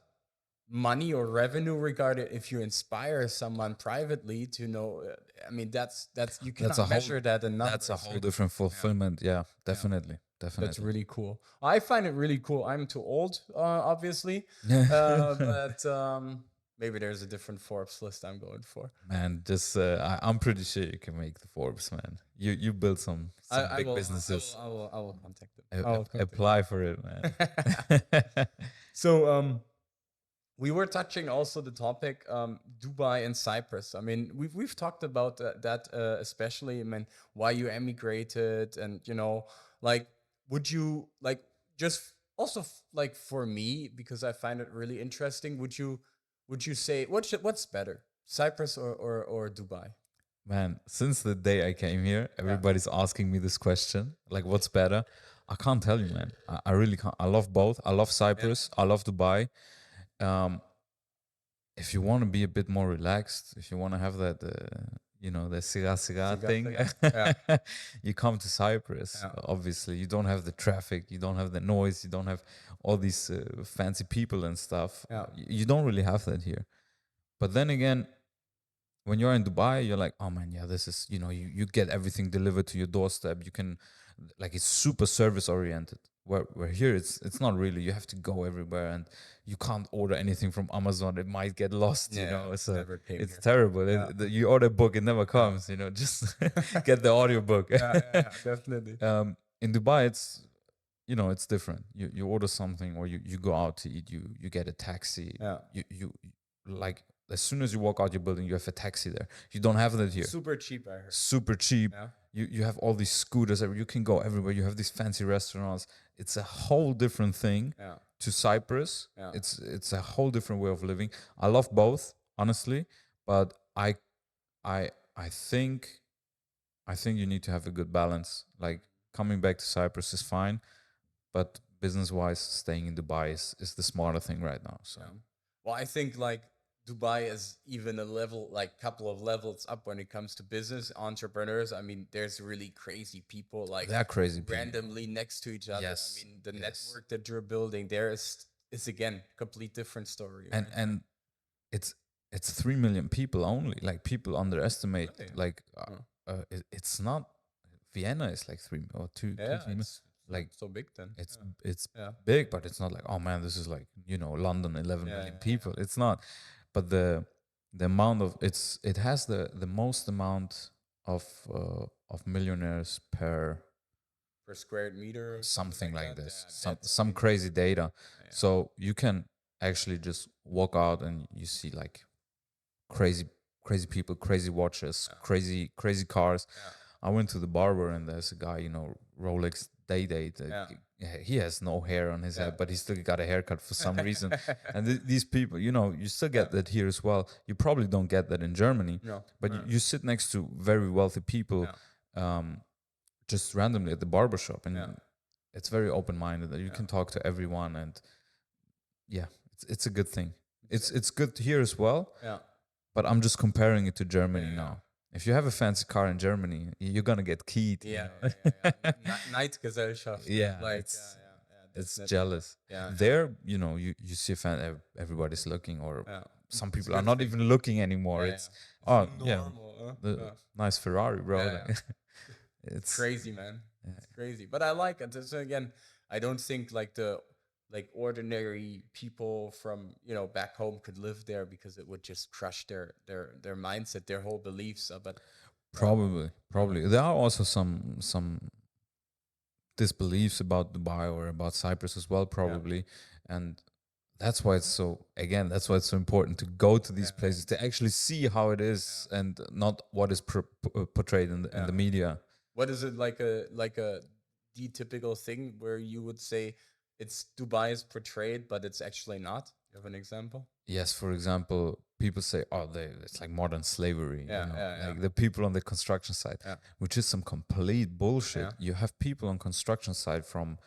money or revenue regarded. If you inspire someone privately to know, I mean, that's you cannot measure that in numbers. That's a whole different fulfillment. Yeah, definitely. That's really cool. I find it really cool. I'm too old, obviously, but maybe there's a different Forbes list I'm going for. Man, just I'm pretty sure you can make the Forbes, man. You build some big businesses. I will contact them. Apply for it, man. So we were touching also the topic Dubai and Cyprus. I mean, we've talked about that especially. I mean, why you emigrated, and like, would you like just also like for me, because I find it really interesting. Would you say what's better, Cyprus or Dubai? Man, since the day I came here, everybody's asking me this question, like, what's better? I can't tell you, man. I really can't. I love both. I love Cyprus. I love Dubai. If you want to be a bit more relaxed, if you want to have that, the siga thing, you come to Cyprus. Obviously, you don't have the traffic, you don't have the noise, you don't have all these fancy people and stuff. You don't really have that here. But then again, when you're in Dubai, you're like, oh man, yeah, this is, you get everything delivered to your doorstep. You can, like, it's super service oriented. Where here it's not really. You have to go everywhere, and you can't order anything from Amazon. It might get lost. So it's terrible. You order a book, it never comes. Just get the audiobook. Definitely. In Dubai, it's different. You order something, or you go out to eat. You get a taxi. You like, as soon as you walk out your building, you have a taxi there. You don't have that here. Super cheap, I heard. Super cheap. You have all these scooters. You can go everywhere. You have these fancy restaurants. It's a whole different thing to Cyprus. It's a whole different way of living. I love both, honestly, but I think you need to have a good balance. Like, coming back to Cyprus is fine, but business-wise, staying in Dubai is the smarter thing right now. So, well, I think like Dubai is even a level, like couple of levels up when it comes to business entrepreneurs. I mean, there's really crazy people, like they're crazy randomly next to each other. Yes. I mean, the network that you're building there is again complete different story. And it's 3 million people only. Like, people underestimate. Really? Like, it's not. Vienna is like 3 or 2. It's like, so big then. It's big, but it's not like, oh man, this is like, London, 11 million people. It's not. But the amount of it has the most amount of millionaires per square meter, something like this. Some crazy data. So you can actually just walk out and you see like crazy people, crazy watches, crazy cars. I went to the barber, and there's a guy, Rolex Day-Date. He has no hair on his head, but he still got a haircut for some reason. And these people, you still get that here as well. You probably don't get that in Germany, but you sit next to very wealthy people just randomly at the barbershop, and it's very open-minded. You can talk to everyone, and it's a good thing. It's good here as well, but I'm just comparing it to Germany now. If you have a fancy car in Germany, you're gonna get keyed. Neidgesellschaft. It's jealous. There, you see a fan, everybody's looking, or some people are not even looking anymore. It's nice Ferrari, bro. It's crazy, man. It's crazy, but I like it. So again, I don't think like ordinary people from back home could live there, because it would just crush their mindset, their whole beliefs. But probably there are also some disbeliefs about Dubai or about Cyprus as well, probably, and that's why it's so important to go to these places to actually see how it is, and not what is portrayed in the media. What is it like a typical thing where you would say it's Dubai is portrayed, but it's actually not? You have an example? Yes, for example, people say, it's like modern slavery. Like the people on the construction site, which is some complete bullshit. You have people on construction site from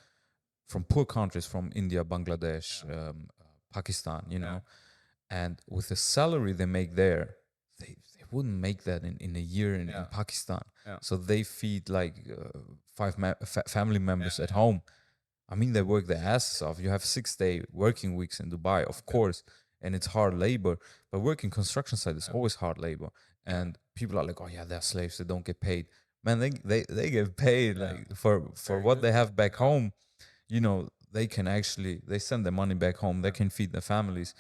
poor countries, from India, Bangladesh, Pakistan, and with the salary they make there, they wouldn't make that in a year in Pakistan. So they feed like 5 family members at home. I mean, they work their asses off. You have 6-day working weeks in Dubai, of course, and it's hard labor. But working construction site is always hard labor. And people are like, oh yeah, they're slaves, they don't get paid. Man, they get paid like for what they have back home. They can they send their money back home. They can feed their families.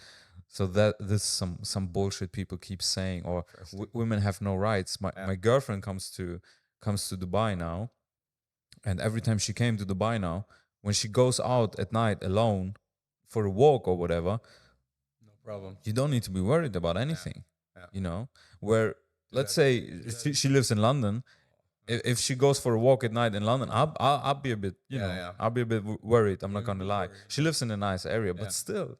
So that this some bullshit people keep saying, or women have no rights. My girlfriend comes to Dubai now, and every time she came to Dubai now, when she goes out at night alone for a walk or whatever, no problem. You don't need to be worried about anything. Where let's say she lives in London. If she goes for a walk at night in London, I'll be a bit, I'll be a bit worried. I'm not gonna lie. She lives in a nice area, but still,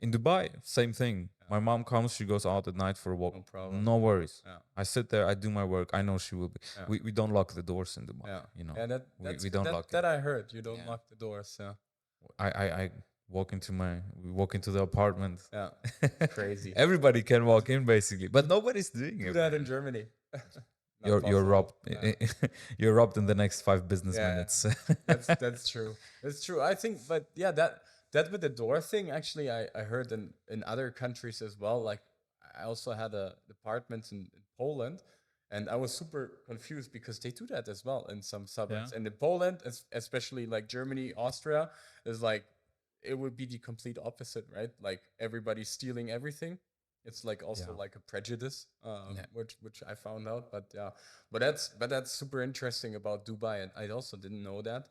in Dubai, same thing. My mom comes, she goes out at night for a walk. No problem. No worries. Yeah. I sit there, I do my work. I know she will be. Yeah. We don't lock the doors in Dubai. Yeah. You know, Yeah, we don't lock that it. I heard. You don't Yeah. lock the doors. Yeah. I we walk into the apartment. Yeah. Crazy. Everybody can walk in basically, but nobody's doing Do it. that in Germany. Not You're possible. robbed. Yeah. You're robbed in the next 5 business Yeah, minutes. That's true. That's true. I think, but yeah, that with the door thing, actually, I heard in other countries as well. Like, I also had a apartment in Poland, and I was super confused because they do that as well in some suburbs. Yeah. And in Poland, especially like Germany, Austria, is like it would be the complete opposite, right? Like everybody's stealing everything. It's like also Yeah. like a prejudice, Yeah. which I found out. But yeah, but that's super interesting about Dubai, and I also didn't know that.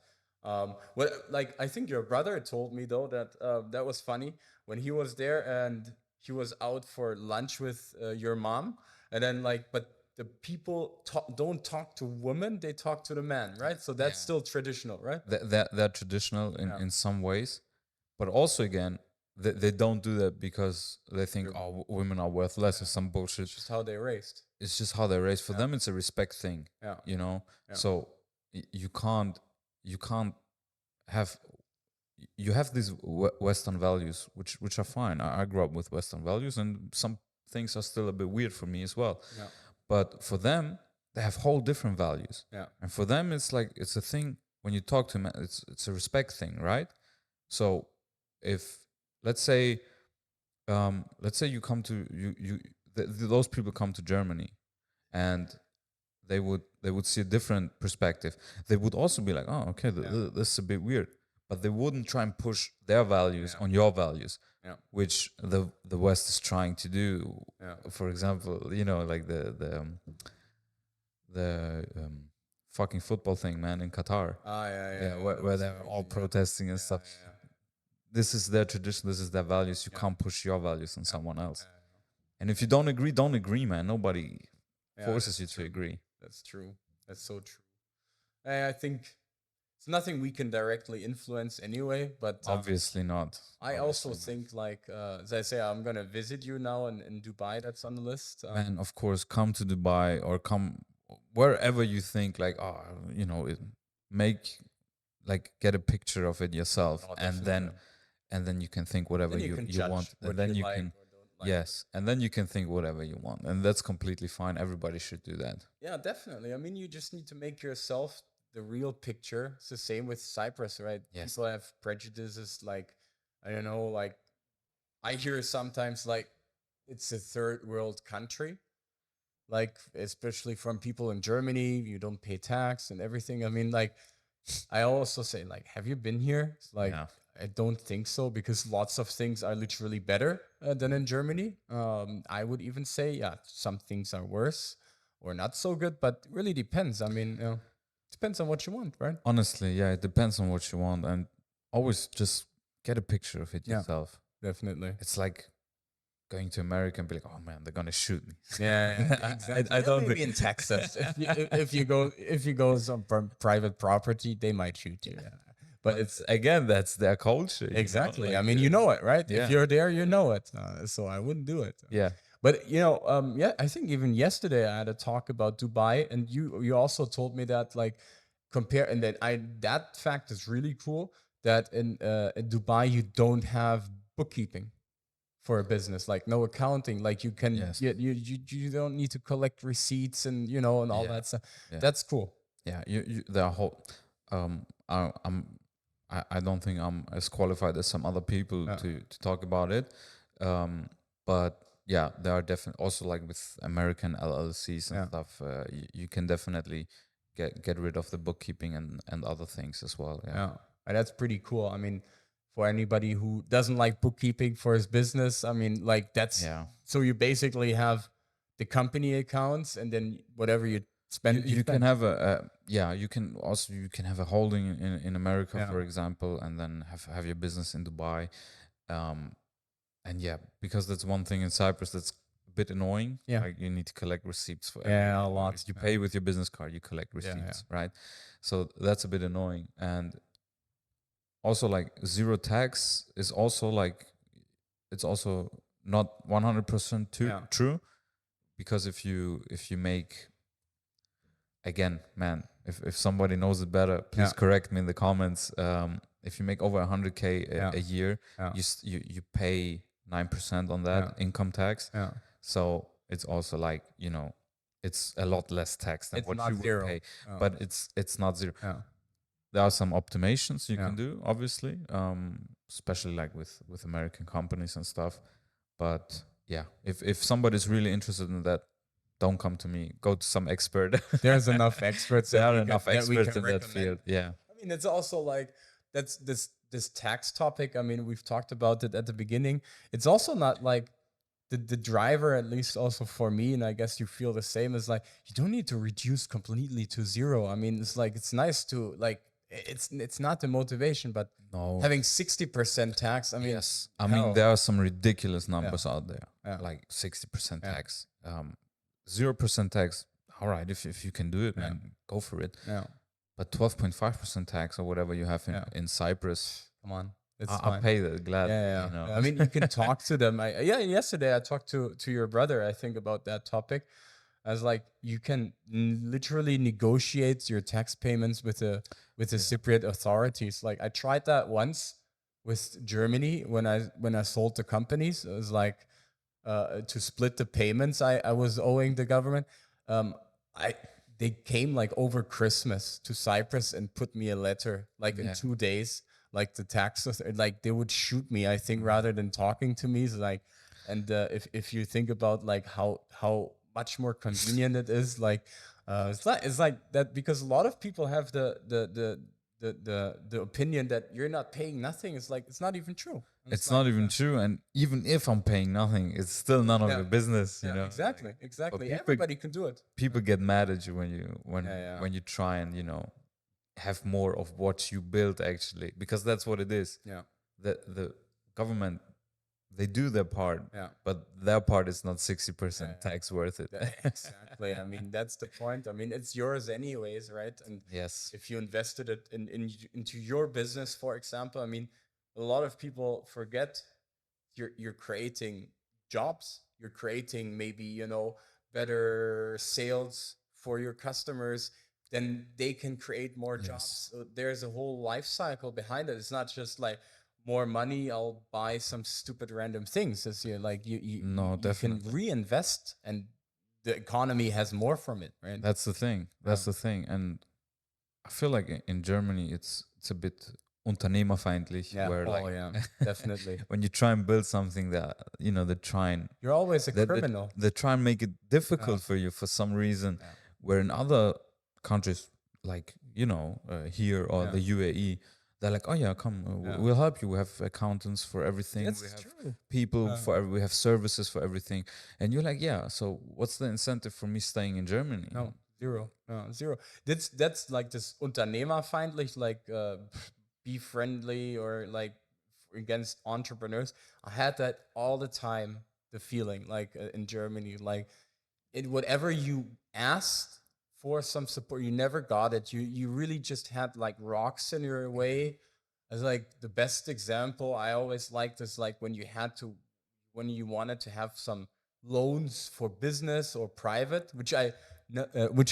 What like I think your brother told me though that that was funny when he was there and he was out for lunch with your mom, and then like but the people don't talk to women, they talk to the man, right? So that's Yeah. still traditional, right? They're traditional in some ways, but also again, they don't do that because they think, oh, women are worthless or some bullshit. It's just how they raised. It's just how they're raised. For them, it's a respect thing. Yeah. You know, Yeah. so you can't have you have these Western values, which are fine. I grew up with Western values, and some things are still a bit weird for me as well. Yeah. But for them, they have whole different values. Yeah. And for them, it's like it's a thing when you talk to them. It's a respect thing, right? So if let's say you come to those people come to Germany, and they would see a different perspective. They would also be like, oh, okay, this is a bit weird, but they wouldn't try and push their values on your values, which the West is trying to do. For example, you know, like the fucking football thing, man, in Qatar. Where they're all protesting and stuff. This is their tradition. This is their values. You can't push your values on someone else. And if you don't agree, man. Nobody forces you to agree. That's true. That's so true. I think it's nothing we can directly influence anyway, but Obviously not. I also think, like, as I say, I'm going to visit you now in Dubai. That's on the list. Man, of course, come to Dubai or come wherever you think, like, get a picture of it yourself, and then you can think whatever you want, and then you can. Yes, and then you can think whatever you want, and that's completely fine. Everybody should do that. Yeah, definitely. I mean, you just need to make yourself the real picture. It's the same with Cyprus, right? Yes. People have prejudices, like, I don't know, like, I hear sometimes, like, it's a third world country, like, especially from people in Germany, you don't pay tax and everything. I mean, like, I also say, like, have you been here? It's like, I don't think so, because lots of things are literally better than in Germany. I would even say, some things are worse or not so good, but it really depends. I mean, it depends on what you want, right? Honestly, it depends on what you want, and always just get a picture of it yourself. Definitely. It's like going to America and be like, oh man, they're gonna shoot me. Yeah, exactly. I don't maybe in Texas. if you go some private property, they might shoot you. Yeah. But it's again, that's their culture. Exactly. I mean, you know it, right? If you're there, you know it. So I wouldn't do it. Yeah. But I think even yesterday I had a talk about Dubai, and you also told me that, like, compare, and that fact is really cool, that in Dubai you don't have bookkeeping for a business, like no accounting, like you can you don't need to collect receipts and and all that stuff. That's cool. Yeah, the whole I don't think I'm as qualified as some other people to talk about it. But yeah, there are definitely also, like with American LLCs and stuff, you can definitely get rid of the bookkeeping and other things as well. Yeah. And that's pretty cool. I mean, for anybody who doesn't like bookkeeping for his business, I mean, like that's so you basically have the company accounts, and then whatever you spend, you can have you can have a holding in America, for example, and then have your business in Dubai, and because that's one thing in Cyprus that's a bit annoying. Like you need to collect receipts for everything. A lot. You pay with your business card, you collect receipts, right? So that's a bit annoying. And also, like, zero tax is also, like, it's also not 100% Yeah. true, because if you make, again, man, if somebody knows it better, please correct me in the comments. If you make over 100K a year, you pay 9% on that income tax. Yeah. So it's also like, you know, it's a lot less tax than It's what not you would zero. pay, but it's not zero. Yeah. There are some optimizations you can do, obviously, especially like with American companies and stuff. But yeah, if somebody's really interested in that, don't come to me. Go to some expert. There's enough experts. There that are we enough can- that we experts can in that recommend. field. Yeah. I mean, it's also like that's this tax topic. I mean, we've talked about it at the beginning. It's also not like the driver, at least also for me, and I guess you feel the same, is like you don't need to reduce completely to zero. I mean, it's like it's nice to like it's not the motivation, but No. having 60% tax. I mean, Yes. I mean, there are some ridiculous numbers out there, Yeah. like 60% tax, 0% tax. All right, if you can do it, man, go for it. Yeah. But 12.5% tax or whatever you have in Cyprus, Come on. It's I'll fine. pay that glad. Yeah. You know? I mean, you can talk to them. Yesterday I talked to your brother, I think, about that topic. I was like, you can literally negotiate your tax payments with the Cypriot authorities. Like I tried that once with Germany when I sold the companies. It was like to split the payments I was owing the government. They came like over Christmas to Cyprus and put me a letter like in 2 days. Like the taxes, like they would shoot me, I think, rather than talking to me. So like, and if you think about like how much more convenient it is, like it's like that, because a lot of people have the opinion that you're not paying nothing. It's like it's not even true. It's not even true, and even if I'm paying nothing, it's still none of your business. You know, exactly. people- Everybody can do it. people get mad at you when you try and have more of what you built, actually, because that's what it is. Yeah. The government, they do their part, but their part is not 60% tax worth it. Exactly. I mean, that's the point. I mean, it's yours anyways, right? And Yes. if you invested it into your business, for example, I mean, a lot of people forget you're creating jobs. You're creating maybe, better sales for your customers. Then they can create more jobs. So there's a whole life cycle behind it. It's not just like more money, I'll buy some stupid random things. It's like you can definitely. reinvest, and the economy has more from it, right? That's the thing. That's the thing. And I feel like in Germany, it's a bit unternehmerfeindlich, where definitely. when you try and build something that, they try and... You're always a criminal. They try and make it difficult for you for some reason, where in other countries, like, here or the UAE, they're like, oh yeah, come, we'll help you. We have accountants for everything. That's we have true. people we have services for everything. And you're like, yeah, so what's the incentive for me staying in Germany? No, zero. Zero. That's like this unternehmerfeindlich, like be friendly or like against entrepreneurs. I had that all the time, the feeling like in Germany, like whatever you asked for some support, you never got it. You really just had like rocks in your way. As like the best example I always liked is like when you wanted to have some loans for business or private, which I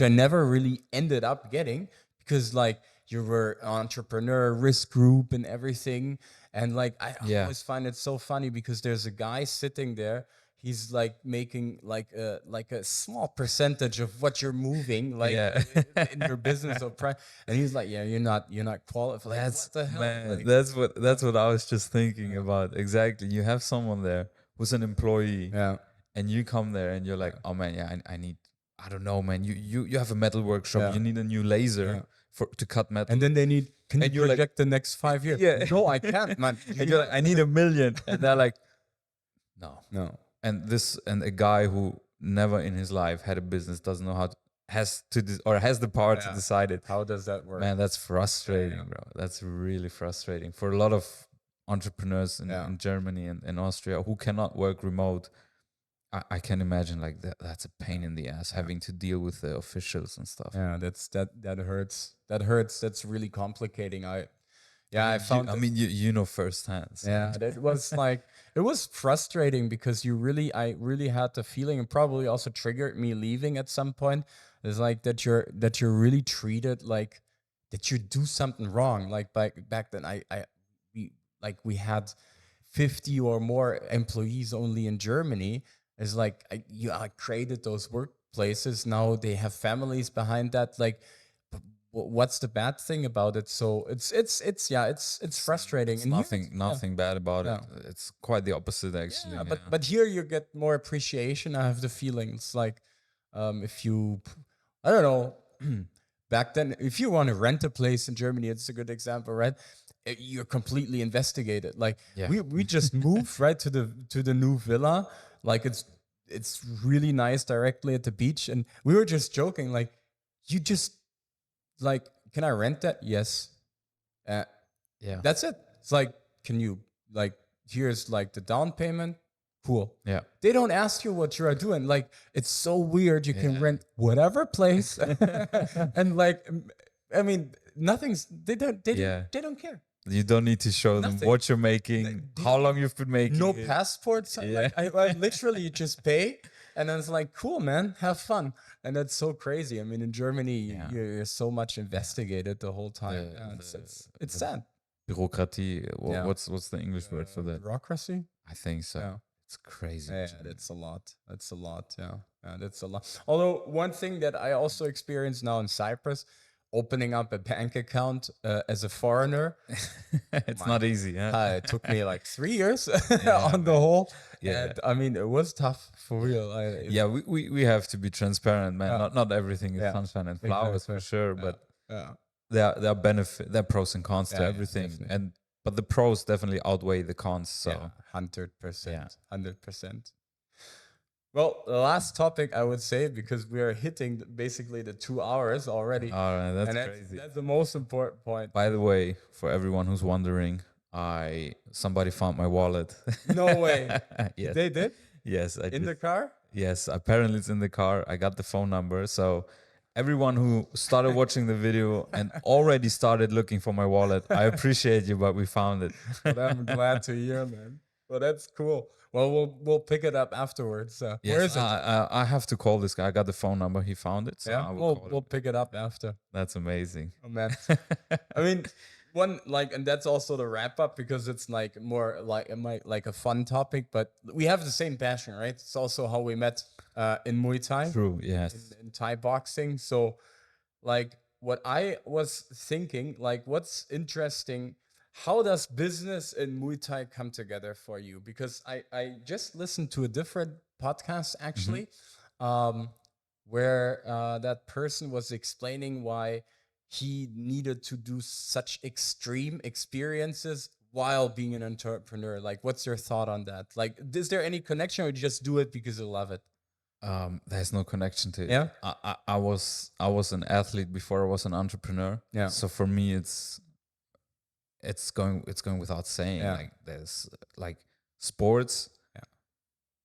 never really ended up getting, because like you were entrepreneur risk group and everything. And like I always find it so funny because there's a guy sitting there. He's like making like a small percentage of what you're moving, like in your business or and he's like, you're not qualified. Like, what the hell? Man, Like, that's what I was just thinking about. Exactly. You have someone there who's an employee, and you come there and you're like, oh man, I need, I don't know, man. You have a metal workshop. You need a new laser to cut metal. And then they need, can And you you're like- project the next 5 years? No, I can't, man. And you're like, I need $1 million, and they're like, no. No. And a guy who never in his life had a business doesn't know how to, has the power to decide it. How does that work? Man, that's frustrating, bro. That's really frustrating for a lot of entrepreneurs in Germany and in Austria who cannot work remote. I can imagine like that's a pain in the ass having to deal with the officials and stuff. Yeah, that hurts. That hurts. That's really complicating. Yeah, I found. I mean, you know firsthand. So. Yeah, it was like it was frustrating because I really had the feeling, and probably also triggered me leaving at some point. It's like that you're really treated like that you do something wrong. Like back then, we had 50 or more employees only in Germany. It's like I created those workplaces. Now they have families behind that. Like, what's the bad thing about it? So it's frustrating. It's And nothing bad about Yeah. it. It's quite the opposite, actually. yeah, but here you get more appreciation. I have the feeling it's like if you, I don't know, back then, if you want to rent a place in Germany, it's a good example, right? You're completely investigated. Like Yeah. we just moved right to the new villa. Like it's really nice directly at the beach, and we were just joking. Like you just like, can I rent that? Yes. Yeah. That's it. It's like, can you like, here's like the down payment. Cool. Yeah. They don't ask you what you are doing. Like, it's so weird. You can Yeah. rent whatever place, and like, I mean, nothing's. They don't care. You don't need to show them Nothing. what you're making, how long you've been making. No it. passports. Yeah. Like, I literally just pay, and then it's like, cool, man, have fun. And that's so crazy. I mean, in Germany, Yeah. you're so much investigated the whole time. The- Yeah, it's sad. Bureaucratie. Yeah. What's the English word for that? Bureaucracy. I think so. Yeah. It's crazy. Yeah, that's a lot. That's a lot. Yeah, that's a lot. Although one thing that I also experience now in Cyprus, opening up a bank account as a foreigner, It's not easy. Huh? it took me like 3 years Yeah, on the whole. Yeah. And, I mean, it was tough for real. Yeah, we have to be transparent, man. Yeah. Not everything is Yeah. sunshine and flowers for sure, but Yeah. there are pros and cons to Yeah, yeah, everything, definitely. but the pros definitely outweigh the cons. So Yeah, 100%. Yeah. 100%. Well, the last topic I would say, because we are hitting basically the 2 hours already. all right, that's and crazy. that's the most important point. By the way, for everyone who's wondering, somebody found my wallet. No way. Yes, They did? yes, I In did. the car? Yes, apparently it's in the car. I got the phone number. So everyone who started watching the video and already started looking for my wallet, I appreciate you, but we found it. But I'm glad to hear, man. Well, that's cool. Well, we'll pick it up afterwards. Where Yes, is it? I have to call this guy. I got the phone number. He found it. So Yeah, I will call we'll him. pick it up after. That's amazing. Oh man. I mean, and that's also the wrap up, because it's like more like a fun topic, but we have the same passion, right? It's also how we met in Muay Thai, True. Yes. in Thai boxing. So, like, what I was thinking, like, what's interesting, how does business and Muay Thai come together for you? Because I just listened to a different podcast actually, where that person was explaining why he needed to do such extreme experiences while being an entrepreneur. Like, what's your thought on that? Like, is there any connection, or you just do it because you love it? There's no connection to it. Yeah? I was an athlete before I was an entrepreneur. Yeah. So for me, it's going without saying. Yeah. Like there's like sports. Yeah.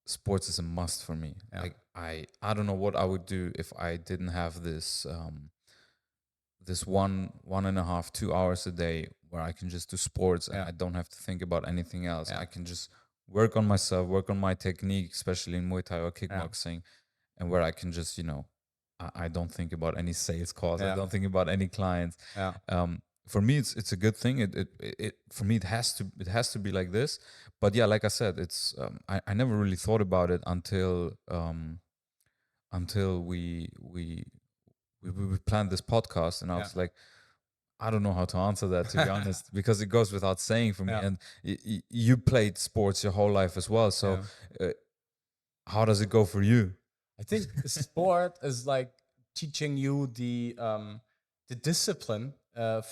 Sports is a must for me. Yeah. Like I don't know what I would do if I didn't have this this 1.5, 2 hours a day where I can just do sports and Yeah. I don't have to think about anything else. Yeah. I can just work on myself, work on my technique, especially in Muay Thai or kickboxing, and where I can just, I don't think about any sales calls. Yeah. I don't think about any clients. Yeah. For me, it's a good thing. It for me, it has to be like this. But yeah, like I said, it's I never really thought about it until we planned this podcast, and I was like, I don't know how to answer that, to be honest, because it goes without saying for me. Yeah. And you played sports your whole life as well. So how does it go for you? I think sport is like teaching you the discipline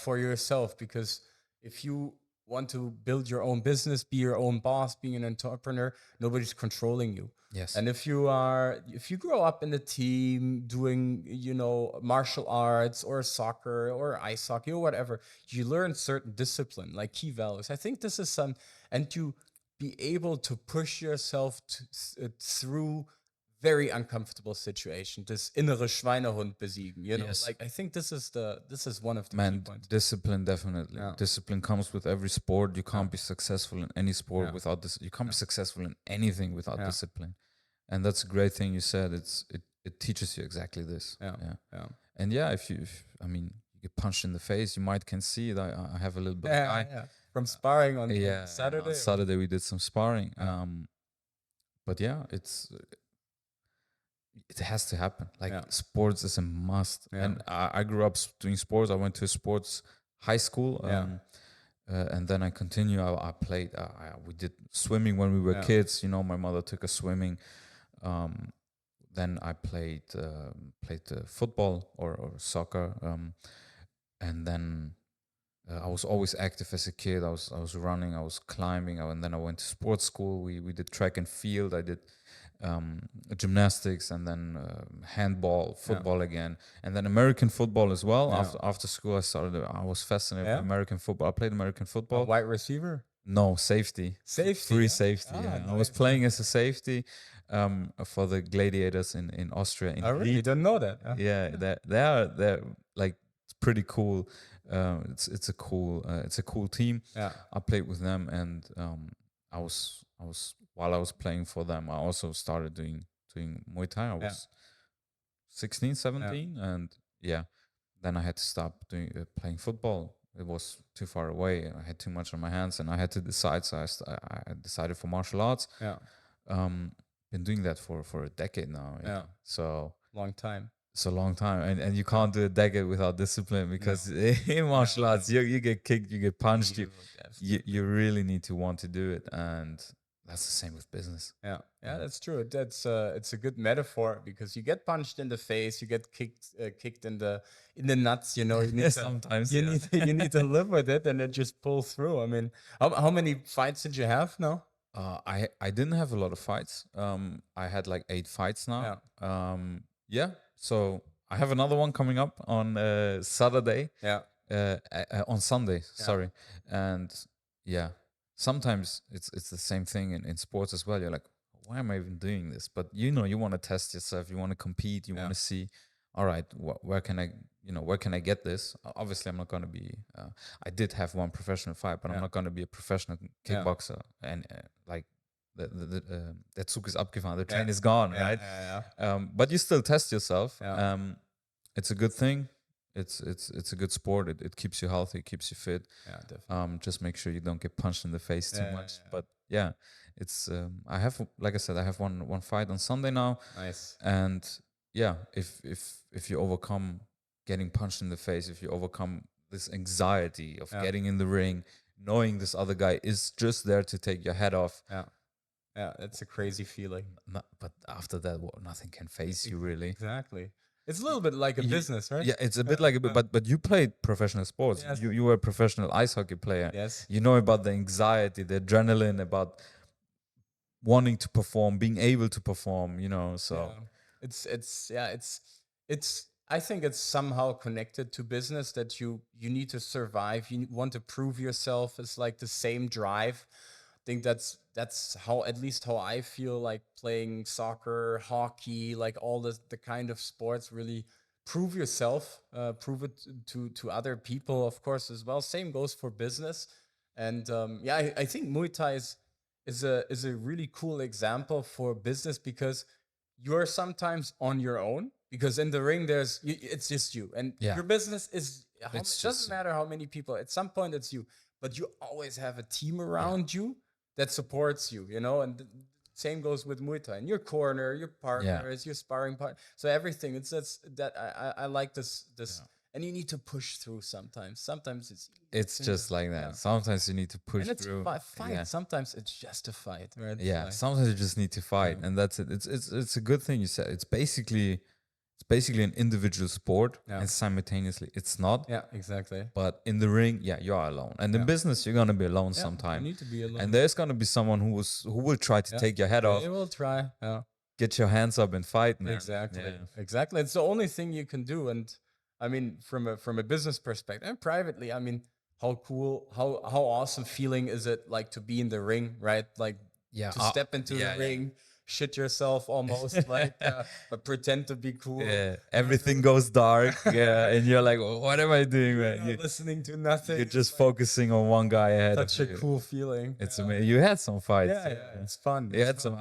for yourself, because if you want to build your own business, be your own boss, being an entrepreneur, nobody's controlling you. Yes. And if you grow up in a team doing, martial arts or soccer or ice hockey or whatever, you learn certain discipline, like key values. I think this is and to be able to push yourself through very uncomfortable situation, this innere Schweinehund besiegen, you know, Yes. like I think this is one of the key Man, points. discipline definitely. Yeah. Discipline comes with every sport. You can't be successful in any sport Yeah. without this. You can't be successful in anything without Yeah. discipline. And that's a great thing you said. It teaches you exactly this. Yeah. And yeah, if you get punched in the face, you might can see that I have a little bit of Yeah, eye. yeah. From sparring on Yeah, Saturday. on Saturday we did some sparring. Yeah. But yeah, it has to happen. Like Yeah. sports is a must. Yeah. And I grew up doing sports. I went to a sports high school. Yeah. And then I continue. I played. We did swimming when we were Yeah. kids. You know, my mother took us swimming. Then I played football or soccer. And then I was always active as a kid. I was running. I was climbing. And then I went to sports school. We did track and field. I did gymnastics, and then handball, football again, and then American football as well. Yeah. After school, I was fascinated Yeah? with American football. I played American football. Wide receiver. No, safety. Safety. Free yeah? safety. Ah, Yeah. I was nice. playing as a safety for the Gladiators in Austria. In I really Ried. didn't know that. Yeah, they're like it's pretty cool. It's a cool team. Yeah. I played with them, and I was while I was playing for them, I also started doing Muay Thai. I was 16, 17, and then I had to stop doing playing football. It was too far away. I had too much on my hands, and I had to decide. So I decided for martial arts. Yeah. Been doing that for a decade now. Yeah. So Long time. it's a long time, and you can't do a decade without discipline, because in martial arts you get kicked, you get punched, you really need to want to do it, and that's the same with business. Yeah, that's true. That's it's a good metaphor, because you get punched in the face, you get kicked in the nuts. You know, you need to, sometimes you need to live with it, and then just pull through. I mean, how many fights did you have now? I didn't have a lot of fights. I had like 8 fights now. So I have another one coming up on Saturday. Yeah. On Sunday, sorry. And sometimes it's the same thing in sports as well. You're like, why am I even doing this? But you want to test yourself, you want to compete, you want to see, all right, where can I get this? Obviously, I'm not going to be. I did have one professional fight, but I'm not going to be a professional kickboxer. And like the Zug is abgefahren, the train is gone, right? But you still test yourself. It's a good thing. It's a good sport. It keeps you healthy, it keeps you fit. Yeah, definitely. Just make sure you don't get punched in the face too much. But it's I have, like I said, I have one fight on Sunday now. Nice. And if you overcome getting punched in the face, if you overcome this anxiety of getting in the ring, knowing this other guy is just there to take your head off. Yeah, it's a crazy feeling. But after that, nothing can face you, really. Exactly. It's a little bit like a business, right? Yeah, it's a bit like a bit, but you played professional sports. Yes. You were a professional ice hockey player. Yes. You know about the anxiety, the adrenaline, about wanting to perform, being able to perform, so it's I think it's somehow connected to business, that you need to survive, you want to prove yourself. It's like the same drive. I think that's how, at least how I feel, like playing soccer, hockey, like all the kind of sports. Really prove yourself, prove it to other people, of course, as well. Same goes for business. And I think Muay Thai is a really cool example for business, because you're sometimes on your own, because in the ring it's just you, and your business is it doesn't matter how many people. At some point it's you, but you always have a team around you that supports you, and the same goes with Muay Thai. In your corner, your partner is your sparring partner. So everything, I like this. And you need to push through sometimes. Sometimes it's just like that. Sometimes you need to push through. And it's fight. Sometimes it's just a fight, right? Sometimes you just need to fight, and that's it. It's a good thing you said. It's basically an individual sport, and simultaneously it's not. Yeah, exactly. But in the ring, you are alone, and in business you're gonna be alone sometime. You need to be alone, and there's gonna be someone who will try to take your head off. They will try. Get your hands up and fight, man. Exactly. It's the only thing you can do. And I mean, from a business perspective and privately, I mean, how cool, how awesome feeling is it, like, to be in the ring, right? Like to step into the ring, shit yourself almost, like, but pretend to be cool. Yeah, everything goes dark. Yeah, and you're like, what am I doing, You're man? not listening to nothing. You're It's just like focusing on one guy ahead such of a you. cool feeling. It's amazing. You had some fights. Yeah, it's fun. You had some.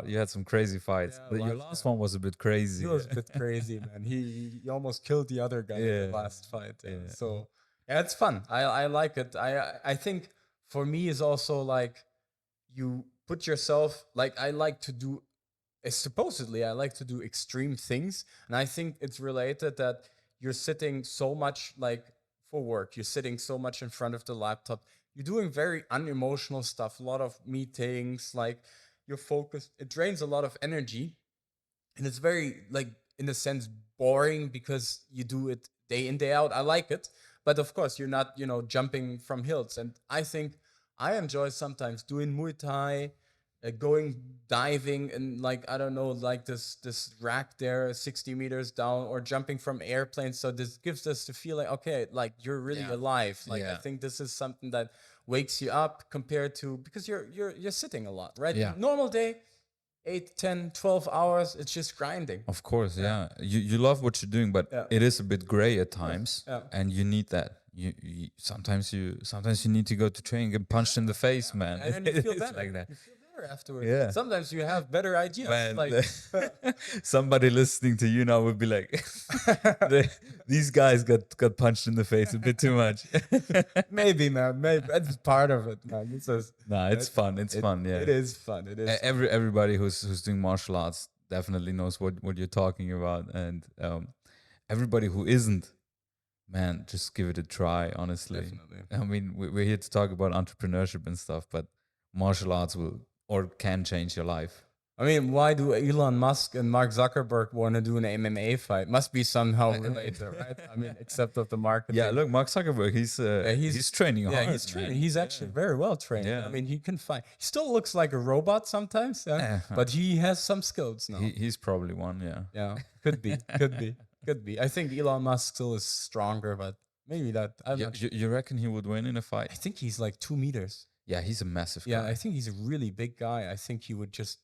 You had some crazy fights. Yeah, But your lots, last one was a bit crazy. He was a bit crazy, man. He almost killed the other guy in Yeah. the last fight. Yeah. So yeah, it's fun. I like it. I think for me is also like you put yourself, like, I like to do supposedly I like to do extreme things, and I think it's related that you're sitting so much, like, for work, you're sitting so much in front of the laptop, you're doing very unemotional stuff, a lot of meetings, like, you're focused, it drains a lot of energy, and it's very, like, in a sense, boring because you do it day in day out. I like it, but of course you're not, jumping from hills, and I think I enjoy sometimes doing Muay Thai, going diving, and, like, I don't know, like this rack there 60 meters down, or jumping from airplanes. So this gives us the feeling, okay, like, you're really alive. Like, I think this is something that wakes you up compared to, because you're sitting a lot, right? Yeah. Normal day, 8, 10, 12 hours, it's just grinding. Of course, yeah. You love what you're doing, but it is a bit gray at times, and you need that. You sometimes you need to go to training and get punched in the face, man. And then you feel It's better. like that. You feel better afterwards. Yeah. Sometimes you have better ideas. Man, Like, somebody listening to you now would be like, these guys got punched in the face a bit too much. maybe, man. Maybe that's part of it, man. Nah, it's fun. It's fun. Yeah, It is fun. It is. Everybody who's doing martial arts definitely knows what you're talking about, and everybody who isn't, man, just give it a try. Honestly, Definitely. I mean, we're here to talk about entrepreneurship and stuff, but martial arts will or can change your life. I mean, why do Elon Musk and Mark Zuckerberg want to do an MMA fight? Must be somehow related, right? I mean, except of the marketing. Yeah, look, Mark Zuckerberg, he's training hard. Yeah, he's training. He's actually very well trained. Yeah. I mean, he can fight. He still looks like a robot sometimes, but he has some skills now. He's probably one. Yeah. Yeah, could be, could be, could be. I think Elon Musk still is stronger, but maybe that. I'm not sure. You reckon he would win in a fight? I think he's like 2 meters. Yeah, he's a massive guy. Yeah, I think he's a really big guy. I think he would just.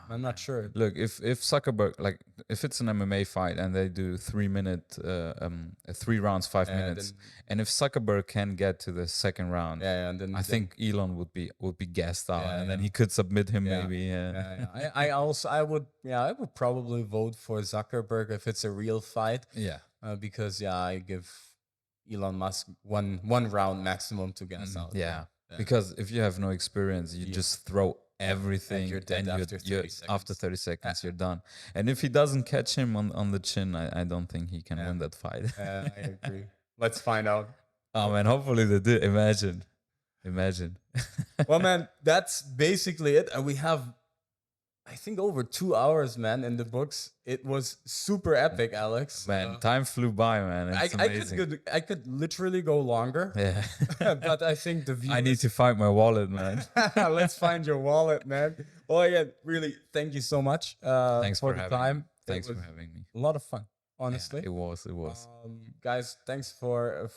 I'm not sure. Look, if Zuckerberg, like, if it's an MMA fight and they do 3 rounds, 5 minutes, and if Zuckerberg can get to the second round, and then I think Elon would be gassed out, and then he could submit him maybe. Yeah. I would probably vote for Zuckerberg if it's a real fight. Yeah. Because I give Elon Musk one round maximum to gas out. Yeah. Because if you have no experience, you just throw everything, and you're dead after 30 seconds. After 30 seconds, you're done. And if he doesn't catch him on the chin, I don't think he can win that fight. I agree. Let's find out. Oh man, hopefully they do. Imagine. Well, man, that's basically it. And we have, I think, over 2 hours, man, in the books. It was super epic, Alex. Man, time flew by, man. It's amazing. I could literally go longer. Yeah. But I think the viewers... I need to find my wallet, man. Let's find your wallet, man. Well, again, really, thank you so much Thanks for the time. Thanks for having me. A lot of fun, honestly. Yeah, it was. Guys, thanks for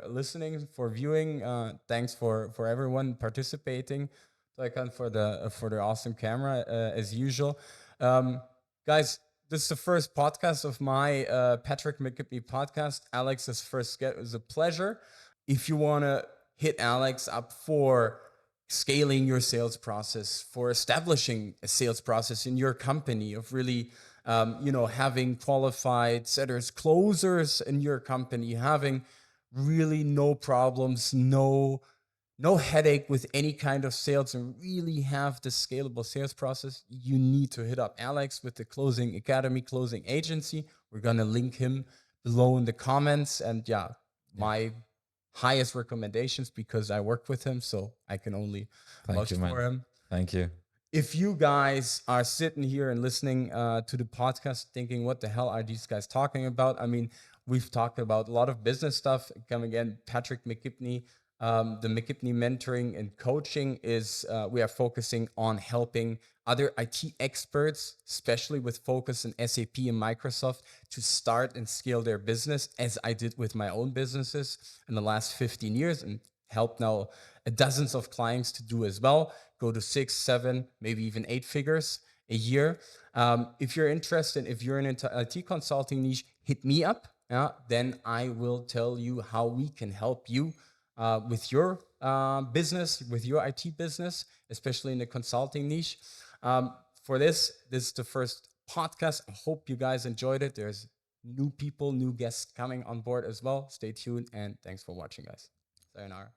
listening, for viewing. Thanks for everyone participating. Like, for the awesome camera, as usual. Guys, this is the first podcast of my Patrick McGibney Podcast. Alex's first guest. It was a pleasure. If you want to hit Alex up for scaling your sales process, for establishing a sales process in your company, of really, having qualified setters, closers in your company, having really no problems, no headache with any kind of sales, and really have the scalable sales process, you need to hit up Alex with the Closing Academy, Closing Agency. We're going to link him below in the comments. And my highest recommendations, because I work with him, so I can only vouch for him. Thank you. If you guys are sitting here and listening to the podcast thinking, what the hell are these guys talking about? I mean, we've talked about a lot of business stuff. Come again, Patrick McGibney. The McGibney Mentoring and Coaching is, we are focusing on helping other IT experts, especially with focus on SAP and Microsoft, to start and scale their business, as I did with my own businesses in the last 15 years. And helped now dozens of clients to do as well. Go to 6, 7, maybe even 8 figures a year. If you're interested, if you're in an IT consulting niche, hit me up. Then I will tell you how we can help you with your business, with your IT business, especially in the consulting niche. For this is the first podcast. I hope you guys enjoyed it. There's new people, new guests coming on board as well. Stay tuned, and thanks for watching, guys. Sayonara.